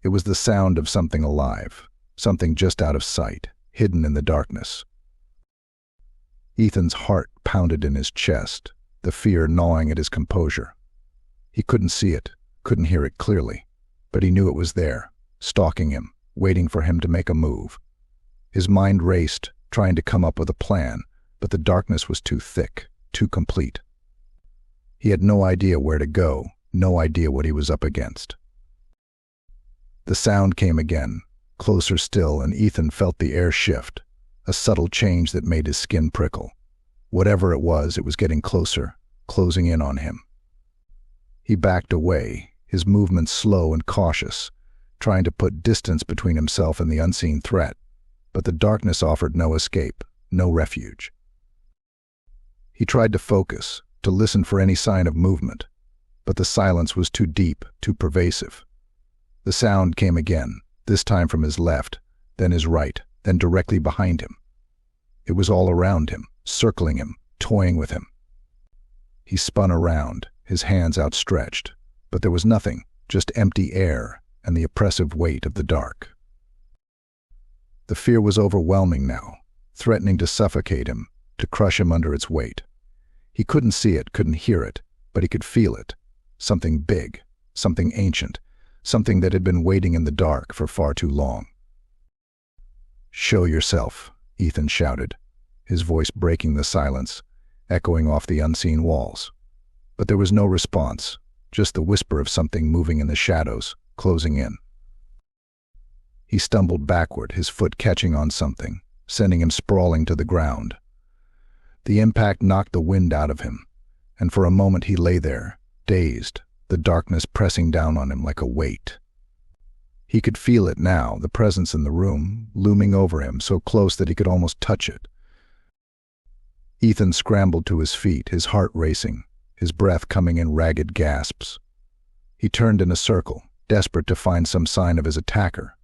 It was the sound of something alive, something just out of sight, hidden in the darkness. Ethan's heart pounded in his chest, the fear gnawing at his composure. He couldn't see it, couldn't hear it clearly, but he knew it was there, stalking him, waiting for him to make a move. His mind raced, trying to come up with a plan, but the darkness was too thick, too complete. He had no idea where to go, no idea what he was up against. The sound came again, closer still, and Ethan felt the air shift, a subtle change that made his skin prickle. Whatever it was getting closer, closing in on him. He backed away, his movements slow and cautious, trying to put distance between himself and the unseen threat, but the darkness offered no escape, no refuge. He tried to focus, to listen for any sign of movement, but the silence was too deep, too pervasive. The sound came again, this time from his left, then his right, then directly behind him. It was all around him, circling him, toying with him. He spun around, his hands outstretched, but there was nothing, just empty air and the oppressive weight of the dark. The fear was overwhelming now, threatening to suffocate him, to crush him under its weight. He couldn't see it, couldn't hear it, but he could feel it. Something big, something ancient, something that had been waiting in the dark for far too long. "Show yourself," Ethan shouted, his voice breaking the silence, echoing off the unseen walls. But there was no response, just the whisper of something moving in the shadows, closing in. He stumbled backward, his foot catching on something, sending him sprawling to the ground. The impact knocked the wind out of him, and for a moment he lay there, dazed, the darkness pressing down on him like a weight. He could feel it now, the presence in the room, looming over him, so close that he could almost touch it. Ethan scrambled to his feet, his heart racing, his breath coming in ragged gasps. He turned in a circle, desperate to find some sign of his attacker,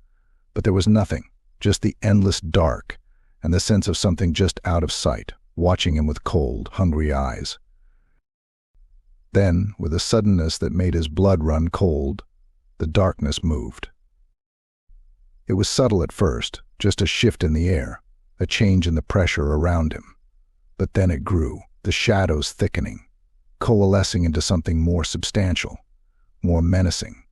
but there was nothing, just the endless dark and the sense of something just out of sight, watching him with cold, hungry eyes. Then, with a suddenness that made his blood run cold, the darkness moved. It was subtle at first, just a shift in the air, a change in the pressure around him. But then it grew, the shadows thickening. coalescing into something more substantial, more menacing.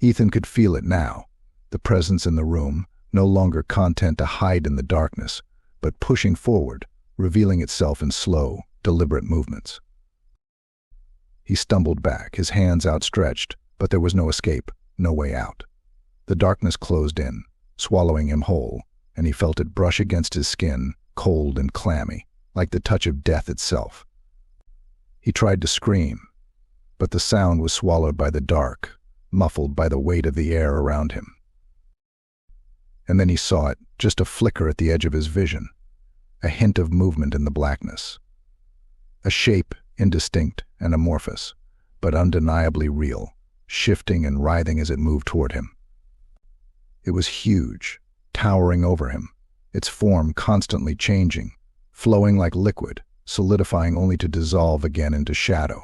Ethan could feel it now, the presence in the room, no longer content to hide in the darkness, but pushing forward, revealing itself in slow, deliberate movements. He stumbled back, his hands outstretched, but there was no escape, no way out. The darkness closed in, swallowing him whole, and he felt it brush against his skin, cold and clammy, like the touch of death itself. He tried to scream, but the sound was swallowed by the dark, muffled by the weight of the air around him. And then he saw it, just a flicker at the edge of his vision, a hint of movement in the blackness. A shape, indistinct and amorphous, but undeniably real, shifting and writhing as it moved toward him. It was huge, towering over him, its form constantly changing, flowing like liquid, solidifying only to dissolve again into shadow.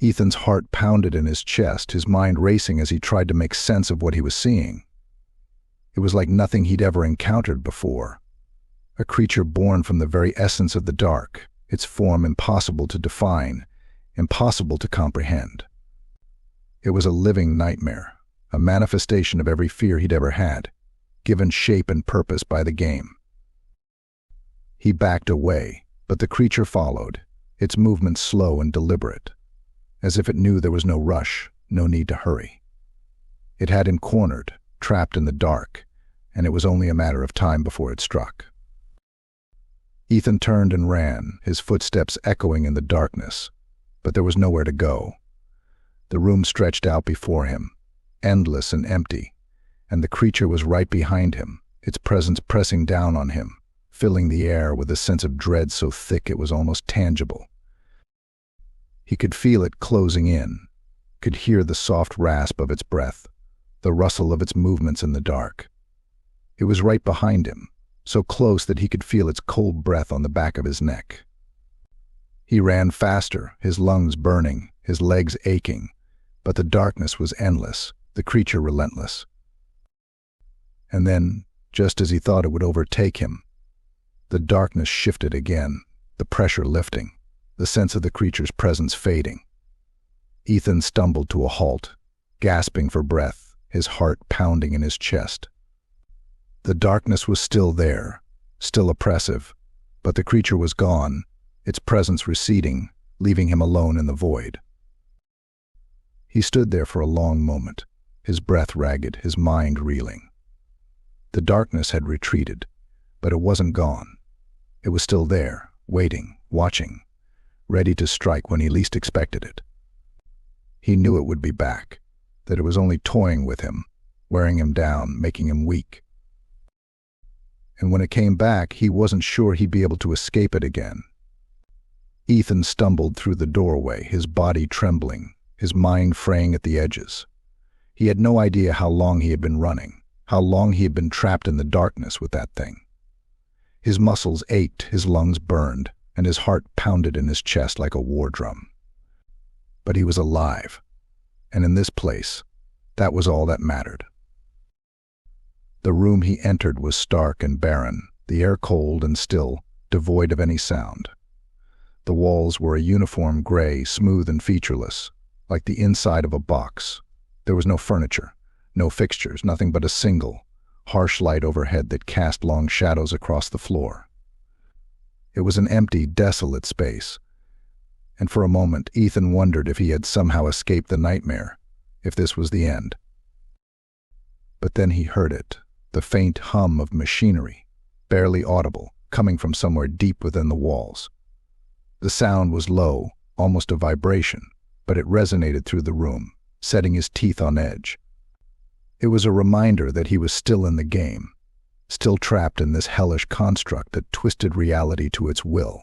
Ethan's heart pounded in his chest, his mind racing as he tried to make sense of what he was seeing. It was like nothing he'd ever encountered before. A creature born from the very essence of the dark, its form impossible to define, impossible to comprehend. It was a living nightmare, a manifestation of every fear he'd ever had, given shape and purpose by the game. He backed away, but the creature followed, its movements slow and deliberate, as if it knew there was no rush, no need to hurry. It had him cornered, trapped in the dark, and it was only a matter of time before it struck. Ethan turned and ran, his footsteps echoing in the darkness, but there was nowhere to go. The room stretched out before him, endless and empty, and the creature was right behind him, its presence pressing down on him, filling the air with a sense of dread so thick it was almost tangible. He could feel it closing in, could hear the soft rasp of its breath, the rustle of its movements in the dark. It was right behind him, so close that he could feel its cold breath on the back of his neck. He ran faster, his lungs burning, his legs aching, but the darkness was endless, the creature relentless. And then, just as he thought it would overtake him, the darkness shifted again, the pressure lifting, the sense of the creature's presence fading. Ethan stumbled to a halt, gasping for breath, his heart pounding in his chest. The darkness was still there, still oppressive, but the creature was gone, its presence receding, leaving him alone in the void. He stood there for a long moment, his breath ragged, his mind reeling. The darkness had retreated, but it wasn't gone. It was still there, waiting, watching, ready to strike when he least expected it. He knew it would be back, that it was only toying with him, wearing him down, making him weak. And when it came back, he wasn't sure he'd be able to escape it again. Ethan stumbled through the doorway, his body trembling, his mind fraying at the edges. He had no idea how long he had been running, how long he had been trapped in the darkness with that thing. His muscles ached, his lungs burned, and his heart pounded in his chest like a war drum. But he was alive, and in this place, that was all that mattered. The room he entered was stark and barren, the air cold and still, devoid of any sound. The walls were a uniform gray, smooth and featureless, like the inside of a box. There was no furniture, no fixtures, nothing but a single, harsh light overhead that cast long shadows across the floor. It was an empty, desolate space, and for a moment Ethan wondered if he had somehow escaped the nightmare, if this was the end. But then he heard it, the faint hum of machinery, barely audible, coming from somewhere deep within the walls. The sound was low, almost a vibration, but it resonated through the room, setting his teeth on edge. It was a reminder that he was still in the game, still trapped in this hellish construct that twisted reality to its will.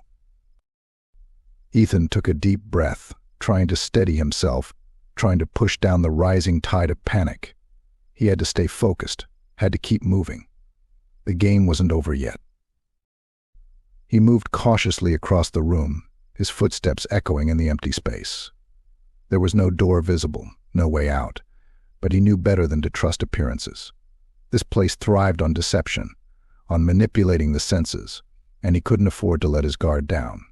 Ethan took a deep breath, trying to steady himself, trying to push down the rising tide of panic. He had to stay focused, had to keep moving. The game wasn't over yet. He moved cautiously across the room, his footsteps echoing in the empty space. There was no door visible, no way out, but he knew better than to trust appearances. This place thrived on deception, on manipulating the senses, and he couldn't afford to let his guard down.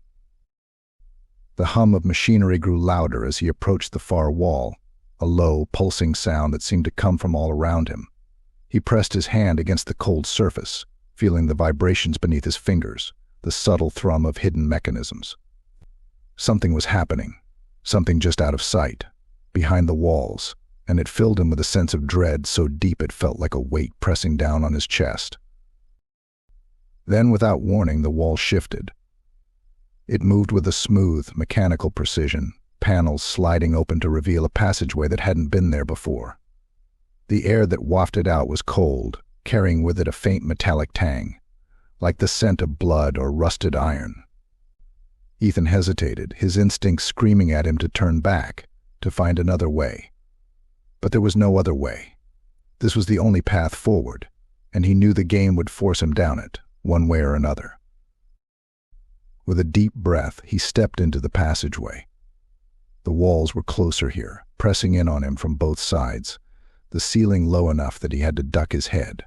The hum of machinery grew louder as he approached the far wall, a low, pulsing sound that seemed to come from all around him. He pressed his hand against the cold surface, feeling the vibrations beneath his fingers, the subtle thrum of hidden mechanisms. Something was happening, something just out of sight, behind the walls, and it filled him with a sense of dread so deep it felt like a weight pressing down on his chest. Then, without warning, the wall shifted. It moved with a smooth, mechanical precision, panels sliding open to reveal a passageway that hadn't been there before. The air that wafted out was cold, carrying with it a faint metallic tang, like the scent of blood or rusted iron. Ethan hesitated, his instincts screaming at him to turn back, to find another way. But there was no other way. This was the only path forward, and he knew the game would force him down it, one way or another. With a deep breath, he stepped into the passageway. The walls were closer here, pressing in on him from both sides, the ceiling low enough that he had to duck his head.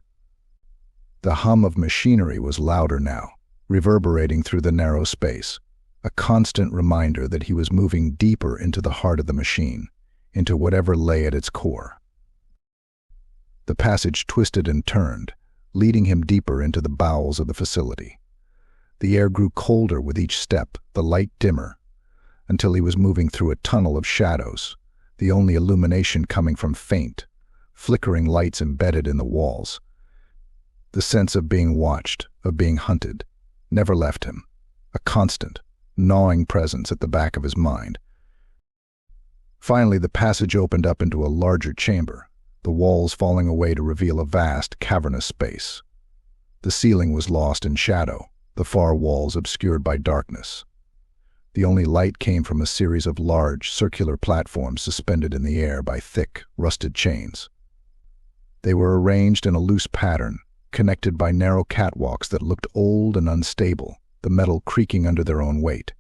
The hum of machinery was louder now, reverberating through the narrow space, a constant reminder that he was moving deeper into the heart of the machine, into whatever lay at its core. The passage twisted and turned, leading him deeper into the bowels of the facility. The air grew colder with each step, the light dimmer, until he was moving through a tunnel of shadows, the only illumination coming from faint, flickering lights embedded in the walls. The sense of being watched, of being hunted, never left him, a constant, gnawing presence at the back of his mind. Finally, the passage opened up into a larger chamber, the walls falling away to reveal a vast, cavernous space. The ceiling was lost in shadow, the far walls obscured by darkness. The only light came from a series of large, circular platforms suspended in the air by thick, rusted chains. They were arranged in a loose pattern, connected by narrow catwalks that looked old and unstable, the metal creaking under their own weight.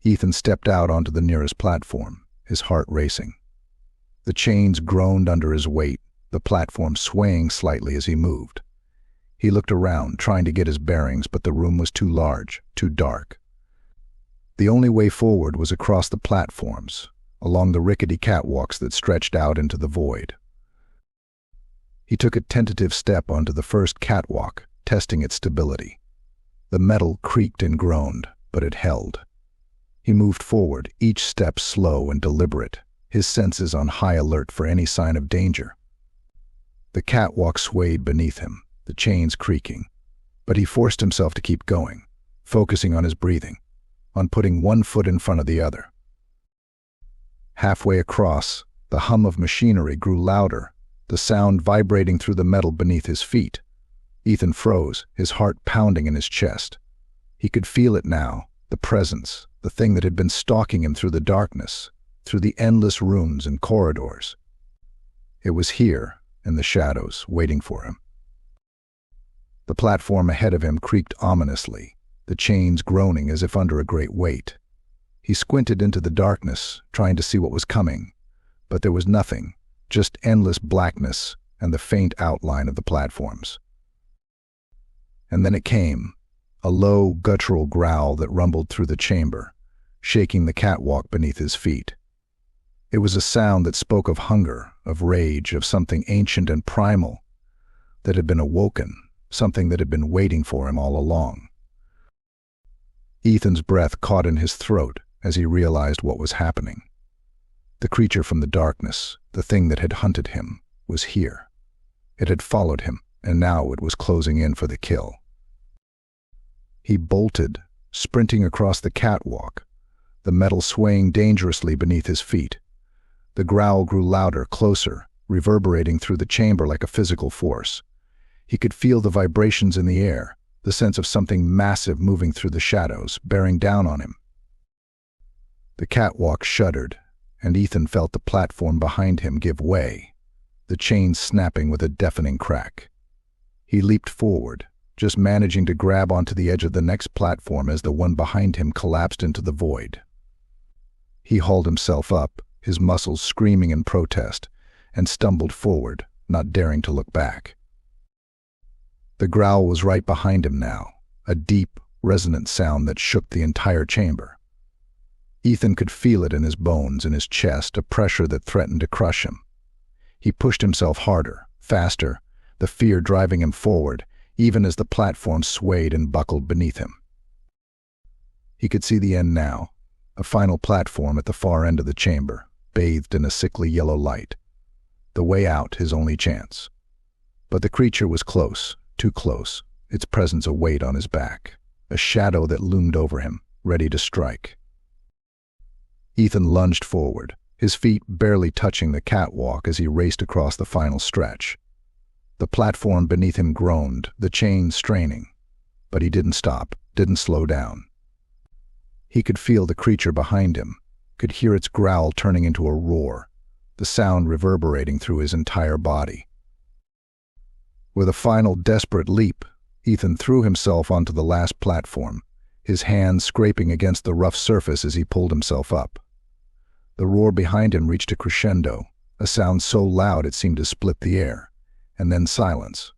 Ethan stepped out onto the nearest platform, his heart racing. The chains groaned under his weight, the platform swaying slightly as he moved. He looked around, trying to get his bearings, but the room was too large, too dark. The only way forward was across the platforms, along the rickety catwalks that stretched out into the void. He took a tentative step onto the first catwalk, testing its stability. The metal creaked and groaned, but it held. He moved forward, each step slow and deliberate, his senses on high alert for any sign of danger. The catwalk swayed beneath him, the chains creaking, but he forced himself to keep going, focusing on his breathing, on putting one foot in front of the other. Halfway across, the hum of machinery grew louder, the sound vibrating through the metal beneath his feet. Ethan froze, his heart pounding in his chest. He could feel it now, the presence, the thing that had been stalking him through the darkness, through the endless rooms and corridors. It was here, in the shadows, waiting for him. The platform ahead of him creaked ominously, the chains groaning as if under a great weight. He squinted into the darkness, trying to see what was coming, but there was nothing, just endless blackness and the faint outline of the platforms. And then it came, a low, guttural growl that rumbled through the chamber, shaking the catwalk beneath his feet. It was a sound that spoke of hunger, of rage, of something ancient and primal that had been awoken, something that had been waiting for him all along. Ethan's breath caught in his throat as he realized what was happening. The creature from the darkness, the thing that had hunted him, was here. It had followed him, and now it was closing in for the kill. He bolted, sprinting across the catwalk, the metal swaying dangerously beneath his feet. The growl grew louder, closer, reverberating through the chamber like a physical force. He could feel the vibrations in the air, the sense of something massive moving through the shadows, bearing down on him. The catwalk shuddered, and Ethan felt the platform behind him give way, the chains snapping with a deafening crack. He leaped forward, just managing to grab onto the edge of the next platform as the one behind him collapsed into the void. He hauled himself up, his muscles screaming in protest, and stumbled forward, not daring to look back. The growl was right behind him now, a deep, resonant sound that shook the entire chamber. Ethan could feel it in his bones, in his chest, a pressure that threatened to crush him. He pushed himself harder, faster, the fear driving him forward, even as the platform swayed and buckled beneath him. He could see the end now, a final platform at the far end of the chamber, bathed in a sickly yellow light. The way out, his only chance. But the creature was close, too close, its presence a weight on his back, a shadow that loomed over him, ready to strike. Ethan lunged forward, his feet barely touching the catwalk as he raced across the final stretch. The platform beneath him groaned, the chain straining. But he didn't stop, didn't slow down. He could feel the creature behind him, could hear its growl turning into a roar, the sound reverberating through his entire body. With a final desperate leap, Ethan threw himself onto the last platform, his hands scraping against the rough surface as he pulled himself up. The roar behind him reached a crescendo, a sound so loud it seemed to split the air, and then silence.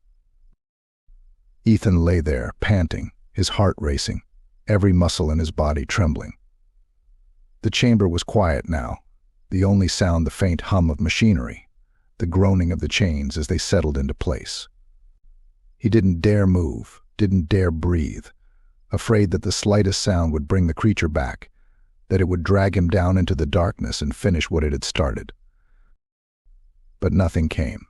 Ethan lay there, panting, his heart racing, every muscle in his body trembling. The chamber was quiet now, the only sound the faint hum of machinery, the groaning of the chains as they settled into place. He didn't dare move, didn't dare breathe, afraid that the slightest sound would bring the creature back, that it would drag him down into the darkness and finish what it had started. But nothing came.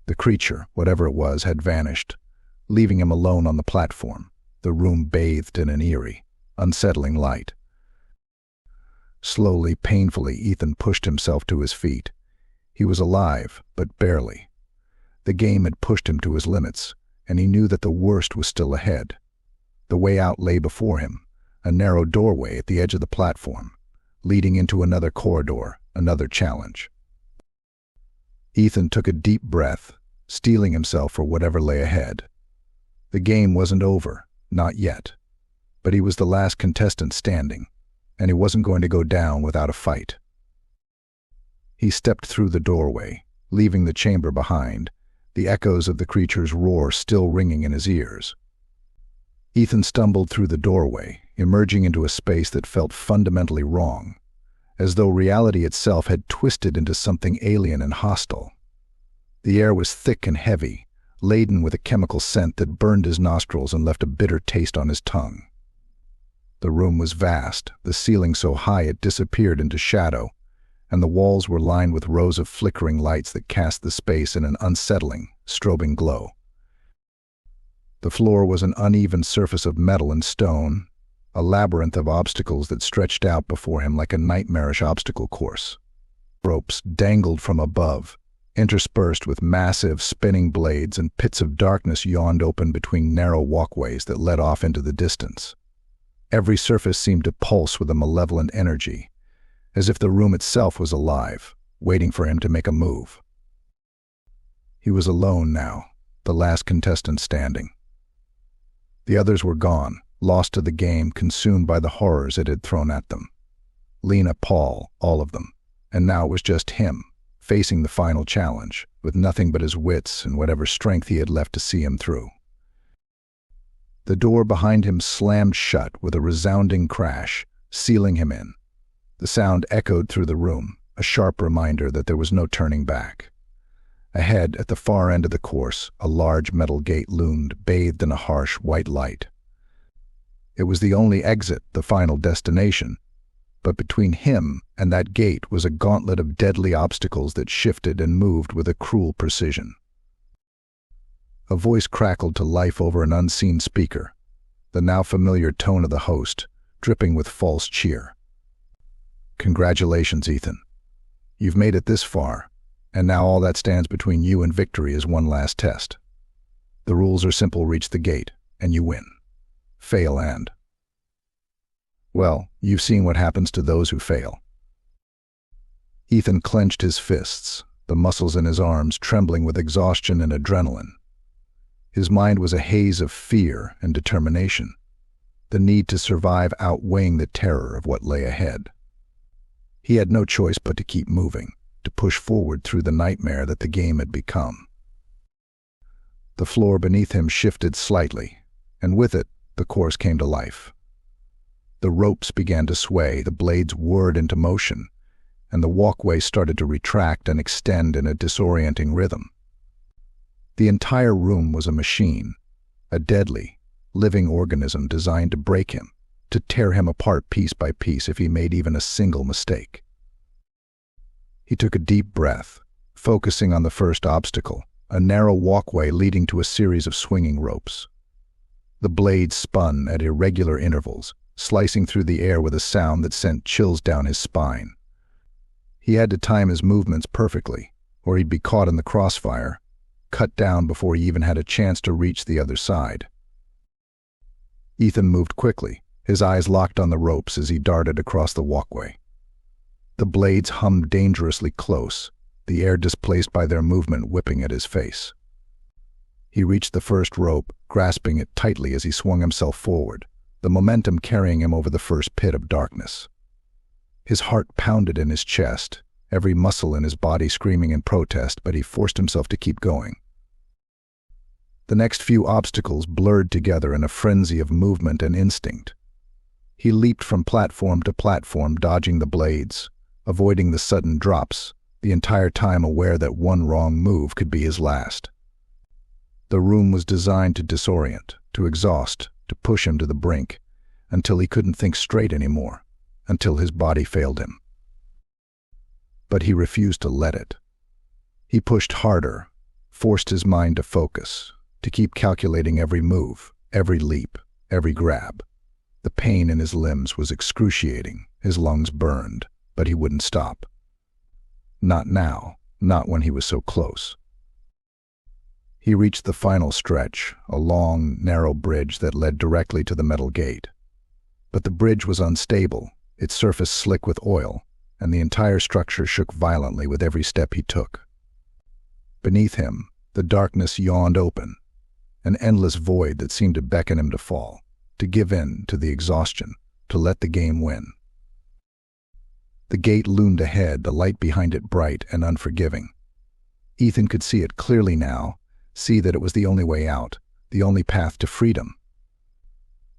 The creature, whatever it was, had vanished, leaving him alone on the platform, the room bathed in an eerie, unsettling light. Slowly, painfully, Ethan pushed himself to his feet. He was alive, but barely. The game had pushed him to his limits, and he knew that the worst was still ahead. The way out lay before him, a narrow doorway at the edge of the platform, leading into another corridor, another challenge. Ethan took a deep breath, steeling himself for whatever lay ahead. The game wasn't over, not yet. But he was the last contestant standing, and he wasn't going to go down without a fight. He stepped through the doorway, leaving the chamber behind, the echoes of the creature's roar still ringing in his ears. Ethan stumbled through the doorway, emerging into a space that felt fundamentally wrong, as though reality itself had twisted into something alien and hostile. The air was thick and heavy, laden with a chemical scent that burned his nostrils and left a bitter taste on his tongue. The room was vast, the ceiling so high it disappeared into shadow, and the walls were lined with rows of flickering lights that cast the space in an unsettling, strobing glow. The floor was an uneven surface of metal and stone, a labyrinth of obstacles that stretched out before him like a nightmarish obstacle course. Ropes dangled from above, interspersed with massive, spinning blades, and pits of darkness yawned open between narrow walkways that led off into the distance. Every surface seemed to pulse with a malevolent energy, as if the room itself was alive, waiting for him to make a move. He was alone now, the last contestant standing. The others were gone, lost to the game, consumed by the horrors it had thrown at them. Lena, Paul, all of them, and now it was just him, facing the final challenge, with nothing but his wits and whatever strength he had left to see him through. The door behind him slammed shut with a resounding crash, sealing him in. The sound echoed through the room, a sharp reminder that there was no turning back. Ahead, at the far end of the course, a large metal gate loomed, bathed in a harsh white light. It was the only exit, the final destination, but between him and that gate was a gauntlet of deadly obstacles that shifted and moved with a cruel precision. A voice crackled to life over an unseen speaker, the now familiar tone of the host, dripping with false cheer. "Congratulations, Ethan. You've made it this far, and now all that stands between you and victory is one last test. The rules are simple: reach the gate, and you win. Fail and... well, you've seen what happens to those who fail." Ethan clenched his fists, the muscles in his arms trembling with exhaustion and adrenaline. His mind was a haze of fear and determination, the need to survive outweighing the terror of what lay ahead. He had no choice but to keep moving, to push forward through the nightmare that the game had become. The floor beneath him shifted slightly, and with it, the course came to life. The ropes began to sway, the blades whirred into motion, and the walkway started to retract and extend in a disorienting rhythm. The entire room was a machine, a deadly, living organism designed to break him, to tear him apart piece by piece if he made even a single mistake. He took a deep breath, focusing on the first obstacle, a narrow walkway leading to a series of swinging ropes. The blades spun at irregular intervals, slicing through the air with a sound that sent chills down his spine. He had to time his movements perfectly, or he'd be caught in the crossfire, cut down before he even had a chance to reach the other side. Ethan moved quickly, his eyes locked on the ropes as he darted across the walkway. The blades hummed dangerously close, the air displaced by their movement whipping at his face. He reached the first rope, grasping it tightly as he swung himself forward, the momentum carrying him over the first pit of darkness. His heart pounded in his chest, every muscle in his body screaming in protest, but he forced himself to keep going. The next few obstacles blurred together in a frenzy of movement and instinct. He leaped from platform to platform, dodging the blades, avoiding the sudden drops, the entire time aware that one wrong move could be his last. The room was designed to disorient, to exhaust, to push him to the brink, until he couldn't think straight anymore, until his body failed him. But he refused to let it. He pushed harder, forced his mind to focus, to keep calculating every move, every leap, every grab. The pain in his limbs was excruciating, his lungs burned, but he wouldn't stop. Not now, not when he was so close. He reached the final stretch, a long, narrow bridge that led directly to the metal gate. But the bridge was unstable, its surface slick with oil, and the entire structure shook violently with every step he took. Beneath him, the darkness yawned open, an endless void that seemed to beckon him to fall, to give in to the exhaustion, to let the game win. The gate loomed ahead, the light behind it bright and unforgiving. Ethan could see it clearly now, see that it was the only way out, the only path to freedom.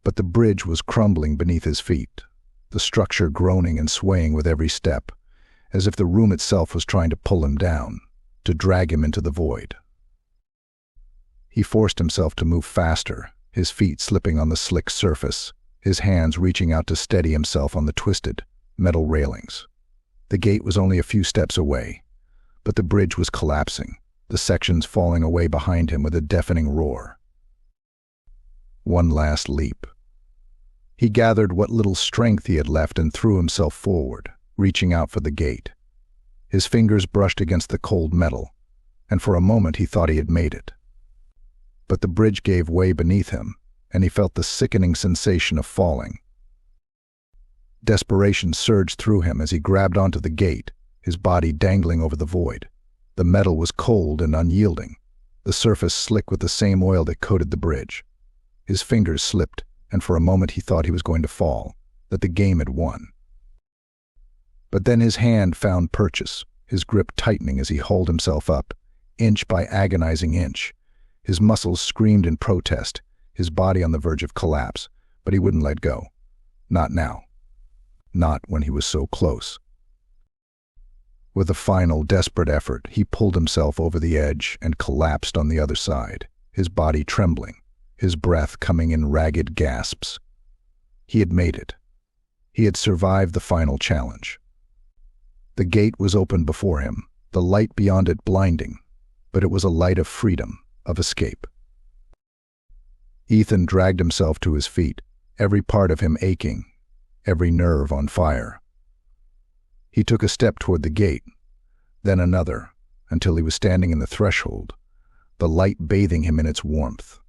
But the bridge was crumbling beneath his feet, the structure groaning and swaying with every step, as if the room itself was trying to pull him down, to drag him into the void. He forced himself to move faster, his feet slipping on the slick surface, his hands reaching out to steady himself on the twisted, metal railings. The gate was only a few steps away, but the bridge was collapsing, the sections falling away behind him with a deafening roar. One last leap. He gathered what little strength he had left and threw himself forward, reaching out for the gate. His fingers brushed against the cold metal, and for a moment he thought he had made it. But the bridge gave way beneath him, and he felt the sickening sensation of falling. Desperation surged through him as he grabbed onto the gate, his body dangling over the void. The metal was cold and unyielding, the surface slick with the same oil that coated the bridge. His fingers slipped, and for a moment he thought he was going to fall, that the game had won. But then his hand found purchase, his grip tightening as he hauled himself up, inch by agonizing inch. His muscles screamed in protest, his body on the verge of collapse, but he wouldn't let go. Not now. Not when he was so close. With a final, desperate effort, he pulled himself over the edge and collapsed on the other side, his body trembling, his breath coming in ragged gasps. He had made it. He had survived the final challenge. The gate was open before him, the light beyond it blinding, but it was a light of freedom, of escape. Ethan dragged himself to his feet, every part of him aching, every nerve on fire. He took a step toward the gate, then another, until he was standing in the threshold, the light bathing him in its warmth.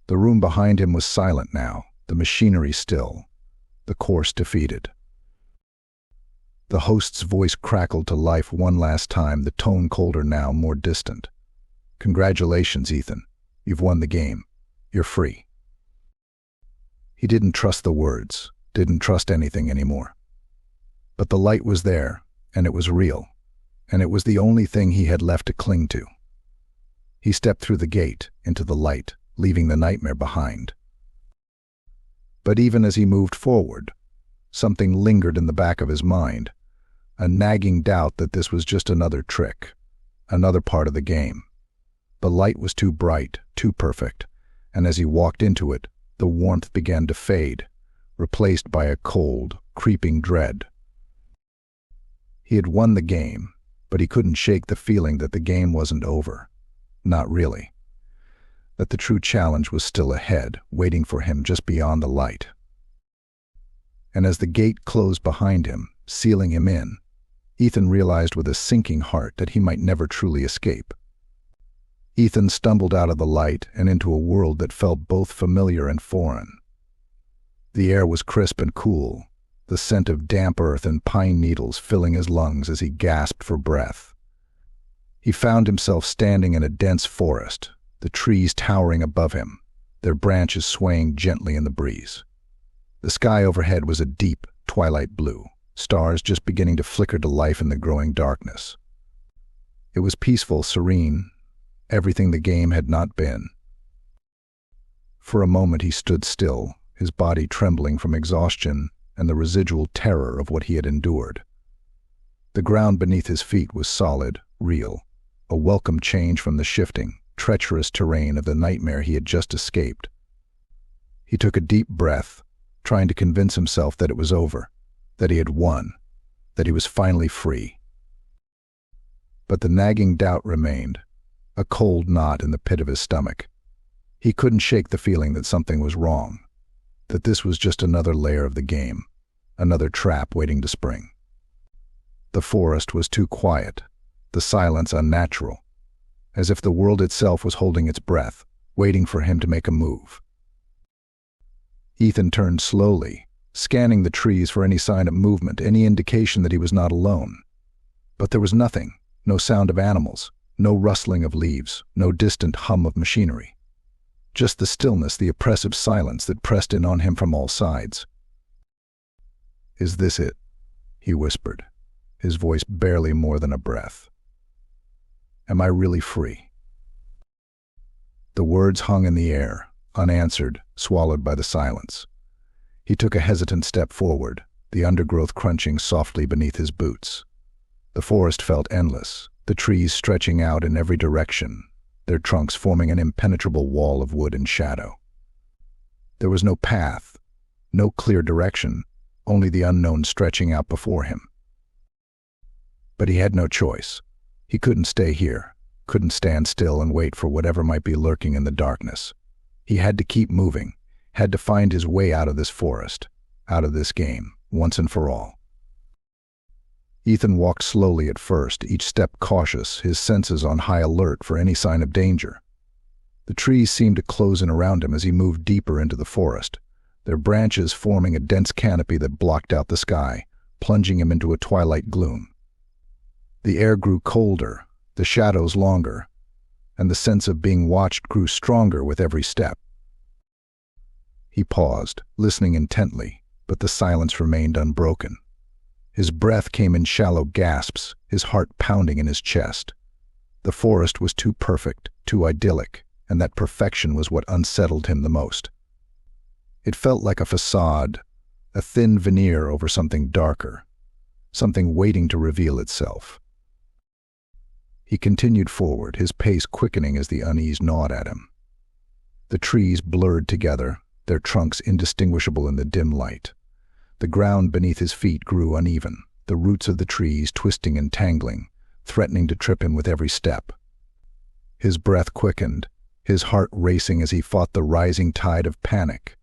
The room behind him was silent now, the machinery still, the course defeated. The host's voice crackled to life one last time, the tone colder now, more distant. "Congratulations, Ethan. You've won the game. You're free." He didn't trust the words, didn't trust anything anymore. But the light was there, and it was real, and it was the only thing he had left to cling to. He stepped through the gate, into the light, leaving the nightmare behind. But even as he moved forward, something lingered in the back of his mind, a nagging doubt that this was just another trick, another part of the game. The light was too bright, too perfect, and as he walked into it, the warmth began to fade, replaced by a cold, creeping dread. He had won the game, but he couldn't shake the feeling that the game wasn't over. Not really. That the true challenge was still ahead, waiting for him just beyond the light. And as the gate closed behind him, sealing him in, Ethan realized with a sinking heart that he might never truly escape. Ethan stumbled out of the light and into a world that felt both familiar and foreign. The air was crisp and cool, the scent of damp earth and pine needles filling his lungs as he gasped for breath. He found himself standing in a dense forest, the trees towering above him, their branches swaying gently in the breeze. The sky overhead was a deep, twilight blue, stars just beginning to flicker to life in the growing darkness. It was peaceful, serene, everything the game had not been. For a moment he stood still, his body trembling from exhaustion and the residual terror of what he had endured. The ground beneath his feet was solid, real, a welcome change from the shifting, treacherous terrain of the nightmare he had just escaped. He took a deep breath, trying to convince himself that it was over, that he had won, that he was finally free. But the nagging doubt remained, a cold knot in the pit of his stomach. He couldn't shake the feeling that something was wrong, that this was just another layer of the game, another trap waiting to spring. The forest was too quiet, the silence unnatural, as if the world itself was holding its breath, waiting for him to make a move. Ethan turned slowly, scanning the trees for any sign of movement, any indication that he was not alone. But there was nothing, no sound of animals, no rustling of leaves, no distant hum of machinery. Just the stillness, the oppressive silence that pressed in on him from all sides. "Is this it?" he whispered, his voice barely more than a breath. "Am I really free?" The words hung in the air, unanswered, swallowed by the silence. He took a hesitant step forward, the undergrowth crunching softly beneath his boots. The forest felt endless, the trees stretching out in every direction, their trunks forming an impenetrable wall of wood and shadow. There was no path, no clear direction, only the unknown stretching out before him. But he had no choice. He couldn't stay here, couldn't stand still and wait for whatever might be lurking in the darkness. He had to keep moving, had to find his way out of this forest, out of this game, once and for all. Ethan walked slowly at first, each step cautious, his senses on high alert for any sign of danger. The trees seemed to close in around him as he moved deeper into the forest, their branches forming a dense canopy that blocked out the sky, plunging him into a twilight gloom. The air grew colder, the shadows longer, and the sense of being watched grew stronger with every step. He paused, listening intently, but the silence remained unbroken. His breath came in shallow gasps, his heart pounding in his chest. The forest was too perfect, too idyllic, and that perfection was what unsettled him the most. It felt like a facade, a thin veneer over something darker, something waiting to reveal itself. He continued forward, his pace quickening as the unease gnawed at him. The trees blurred together, their trunks indistinguishable in the dim light. The ground beneath his feet grew uneven, the roots of the trees twisting and tangling, threatening to trip him with every step. His breath quickened, his heart racing as he fought the rising tide of panic.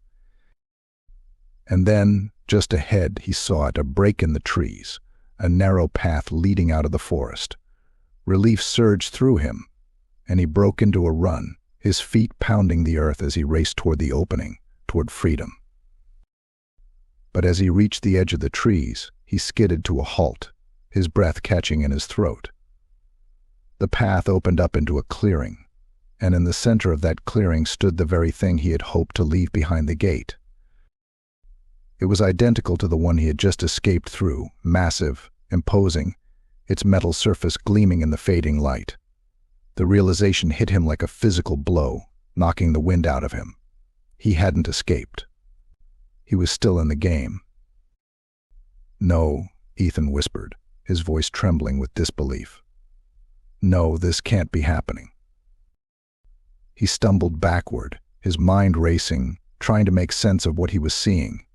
And then, just ahead, he saw it, a break in the trees, a narrow path leading out of the forest. Relief surged through him, and he broke into a run, his feet pounding the earth as he raced toward the opening, toward freedom. But as he reached the edge of the trees, he skidded to a halt, his breath catching in his throat. The path opened up into a clearing, and in the center of that clearing stood the very thing he had hoped to leave behind the gate. It was identical to the one he had just escaped through, massive, imposing, its metal surface gleaming in the fading light. The realization hit him like a physical blow, knocking the wind out of him. He hadn't escaped. He was still in the game. "No," Ethan whispered, his voice trembling with disbelief. "No, this can't be happening." He stumbled backward, his mind racing, trying to make sense of what he was seeing.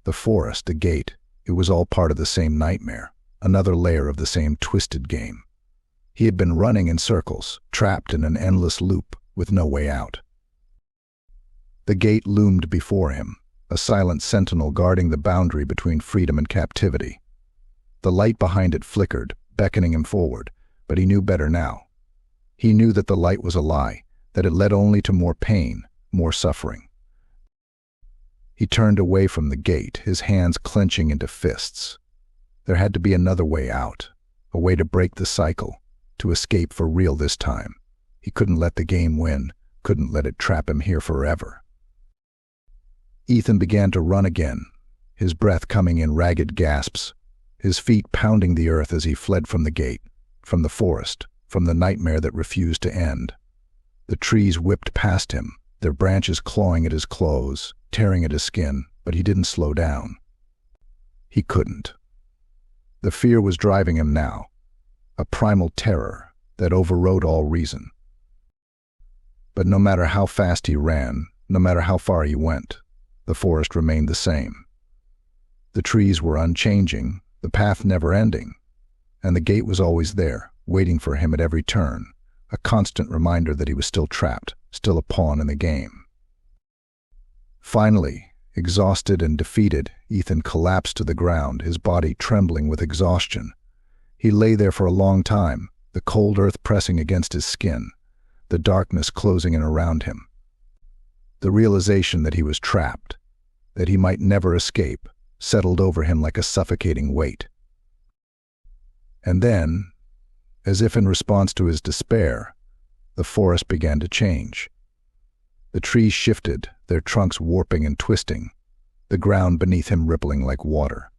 The forest, the gate, it was all part of the same nightmare, another layer of the same twisted game. He had been running in circles, trapped in an endless loop, with no way out. The gate loomed before him, a silent sentinel guarding the boundary between freedom and captivity. The light behind it flickered, beckoning him forward, but he knew better now. He knew that the light was a lie, that it led only to more pain, more suffering. He turned away from the gate, his hands clenching into fists. There had to be another way out, a way to break the cycle, to escape for real this time. He couldn't let the game win, couldn't let it trap him here forever. Ethan began to run again, his breath coming in ragged gasps, his feet pounding the earth as he fled from the gate, from the forest, from the nightmare that refused to end. The trees whipped past him, their branches clawing at his clothes, tearing at his skin, but he didn't slow down. He couldn't. The fear was driving him now, a primal terror that overrode all reason. But no matter how fast he ran, no matter how far he went, the forest remained the same. The trees were unchanging, the path never ending, and the gate was always there, waiting for him at every turn, a constant reminder that he was still trapped, still a pawn in the game. Finally, exhausted and defeated, Ethan collapsed to the ground, his body trembling with exhaustion. He lay there for a long time, the cold earth pressing against his skin, the darkness closing in around him. The realization that he was trapped, that he might never escape, settled over him like a suffocating weight. And then, as if in response to his despair, the forest began to change. The trees shifted, their trunks warping and twisting, the ground beneath him rippling like water.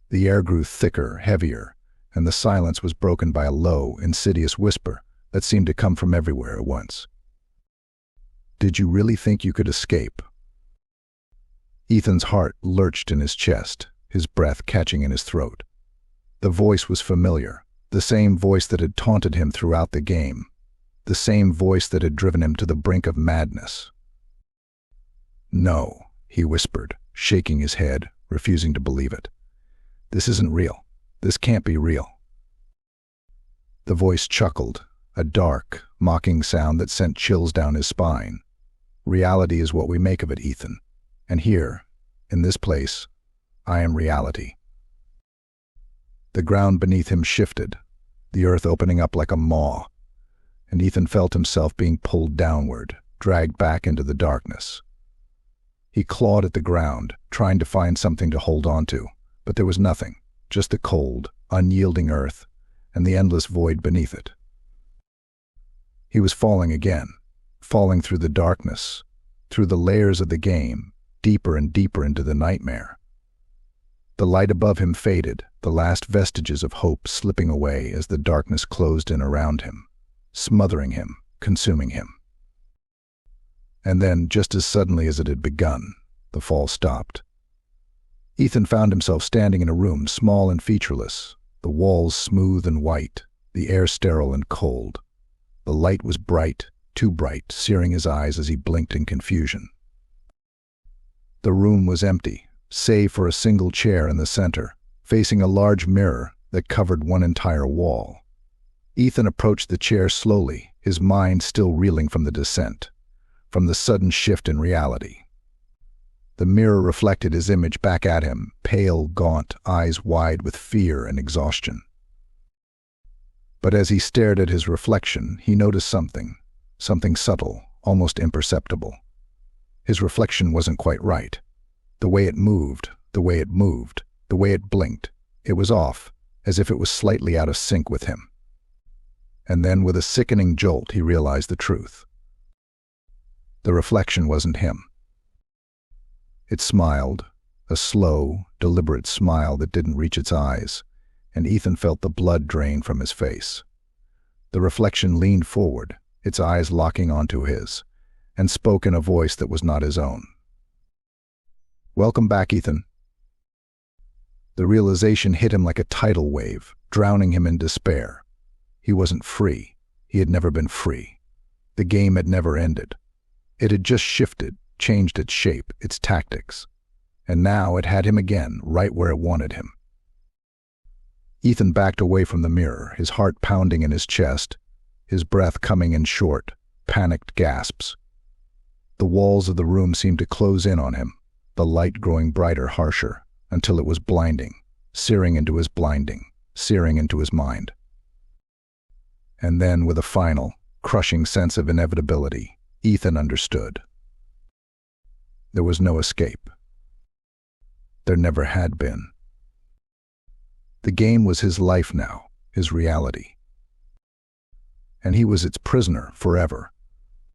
The air grew thicker, heavier, and the silence was broken by a low, insidious whisper that seemed to come from everywhere at once. "Did you really think you could escape?" Ethan's heart lurched in his chest, his breath catching in his throat. The voice was familiar, the same voice that had taunted him throughout the game, the same voice that had driven him to the brink of madness. "No," he whispered, shaking his head, refusing to believe it. "This isn't real. This can't be real." The voice chuckled, a dark, mocking sound that sent chills down his spine. "Reality is what we make of it, Ethan. And here, in this place, I am reality." The ground beneath him shifted, the earth opening up like a maw, and Ethan felt himself being pulled downward, dragged back into the darkness. He clawed at the ground, trying to find something to hold on to, but there was nothing, just the cold, unyielding earth and the endless void beneath it. He was falling again, falling through the darkness, through the layers of the game, deeper and deeper into the nightmare. The light above him faded, the last vestiges of hope slipping away as the darkness closed in around him, smothering him, consuming him. And then, just as suddenly as it had begun, the fall stopped. Ethan found himself standing in a room small and featureless, the walls smooth and white, the air sterile and cold. The light was bright, too bright, searing his eyes as he blinked in confusion. The room was empty, save for a single chair in the center, facing a large mirror that covered one entire wall. Ethan approached the chair slowly, his mind still reeling from the descent, from the sudden shift in reality. The mirror reflected his image back at him, pale, gaunt, eyes wide with fear and exhaustion. But as he stared at his reflection, he noticed something subtle, almost imperceptible. His reflection wasn't quite right. The way it moved, the way it blinked, it was off, as if it was slightly out of sync with him. And then, with a sickening jolt, he realized the truth. The reflection wasn't him. It smiled, a slow, deliberate smile that didn't reach its eyes, and Ethan felt the blood drain from his face. The reflection leaned forward, its eyes locking onto his, and spoke in a voice that was not his own. Welcome back, Ethan. The realization hit him like a tidal wave, drowning him in despair. He wasn't free. He had never been free. The game had never ended. It had just shifted, changed its shape, its tactics. And now it had him again, right where it wanted him. Ethan backed away from the mirror, his heart pounding in his chest, his breath coming in short, panicked gasps. The walls of the room seemed to close in on him, the light growing brighter, harsher, until it was blinding, searing into his mind. And then, with a final, crushing sense of inevitability, Ethan understood. There was no escape. There never had been. The game was his life now, his reality. And he was its prisoner forever.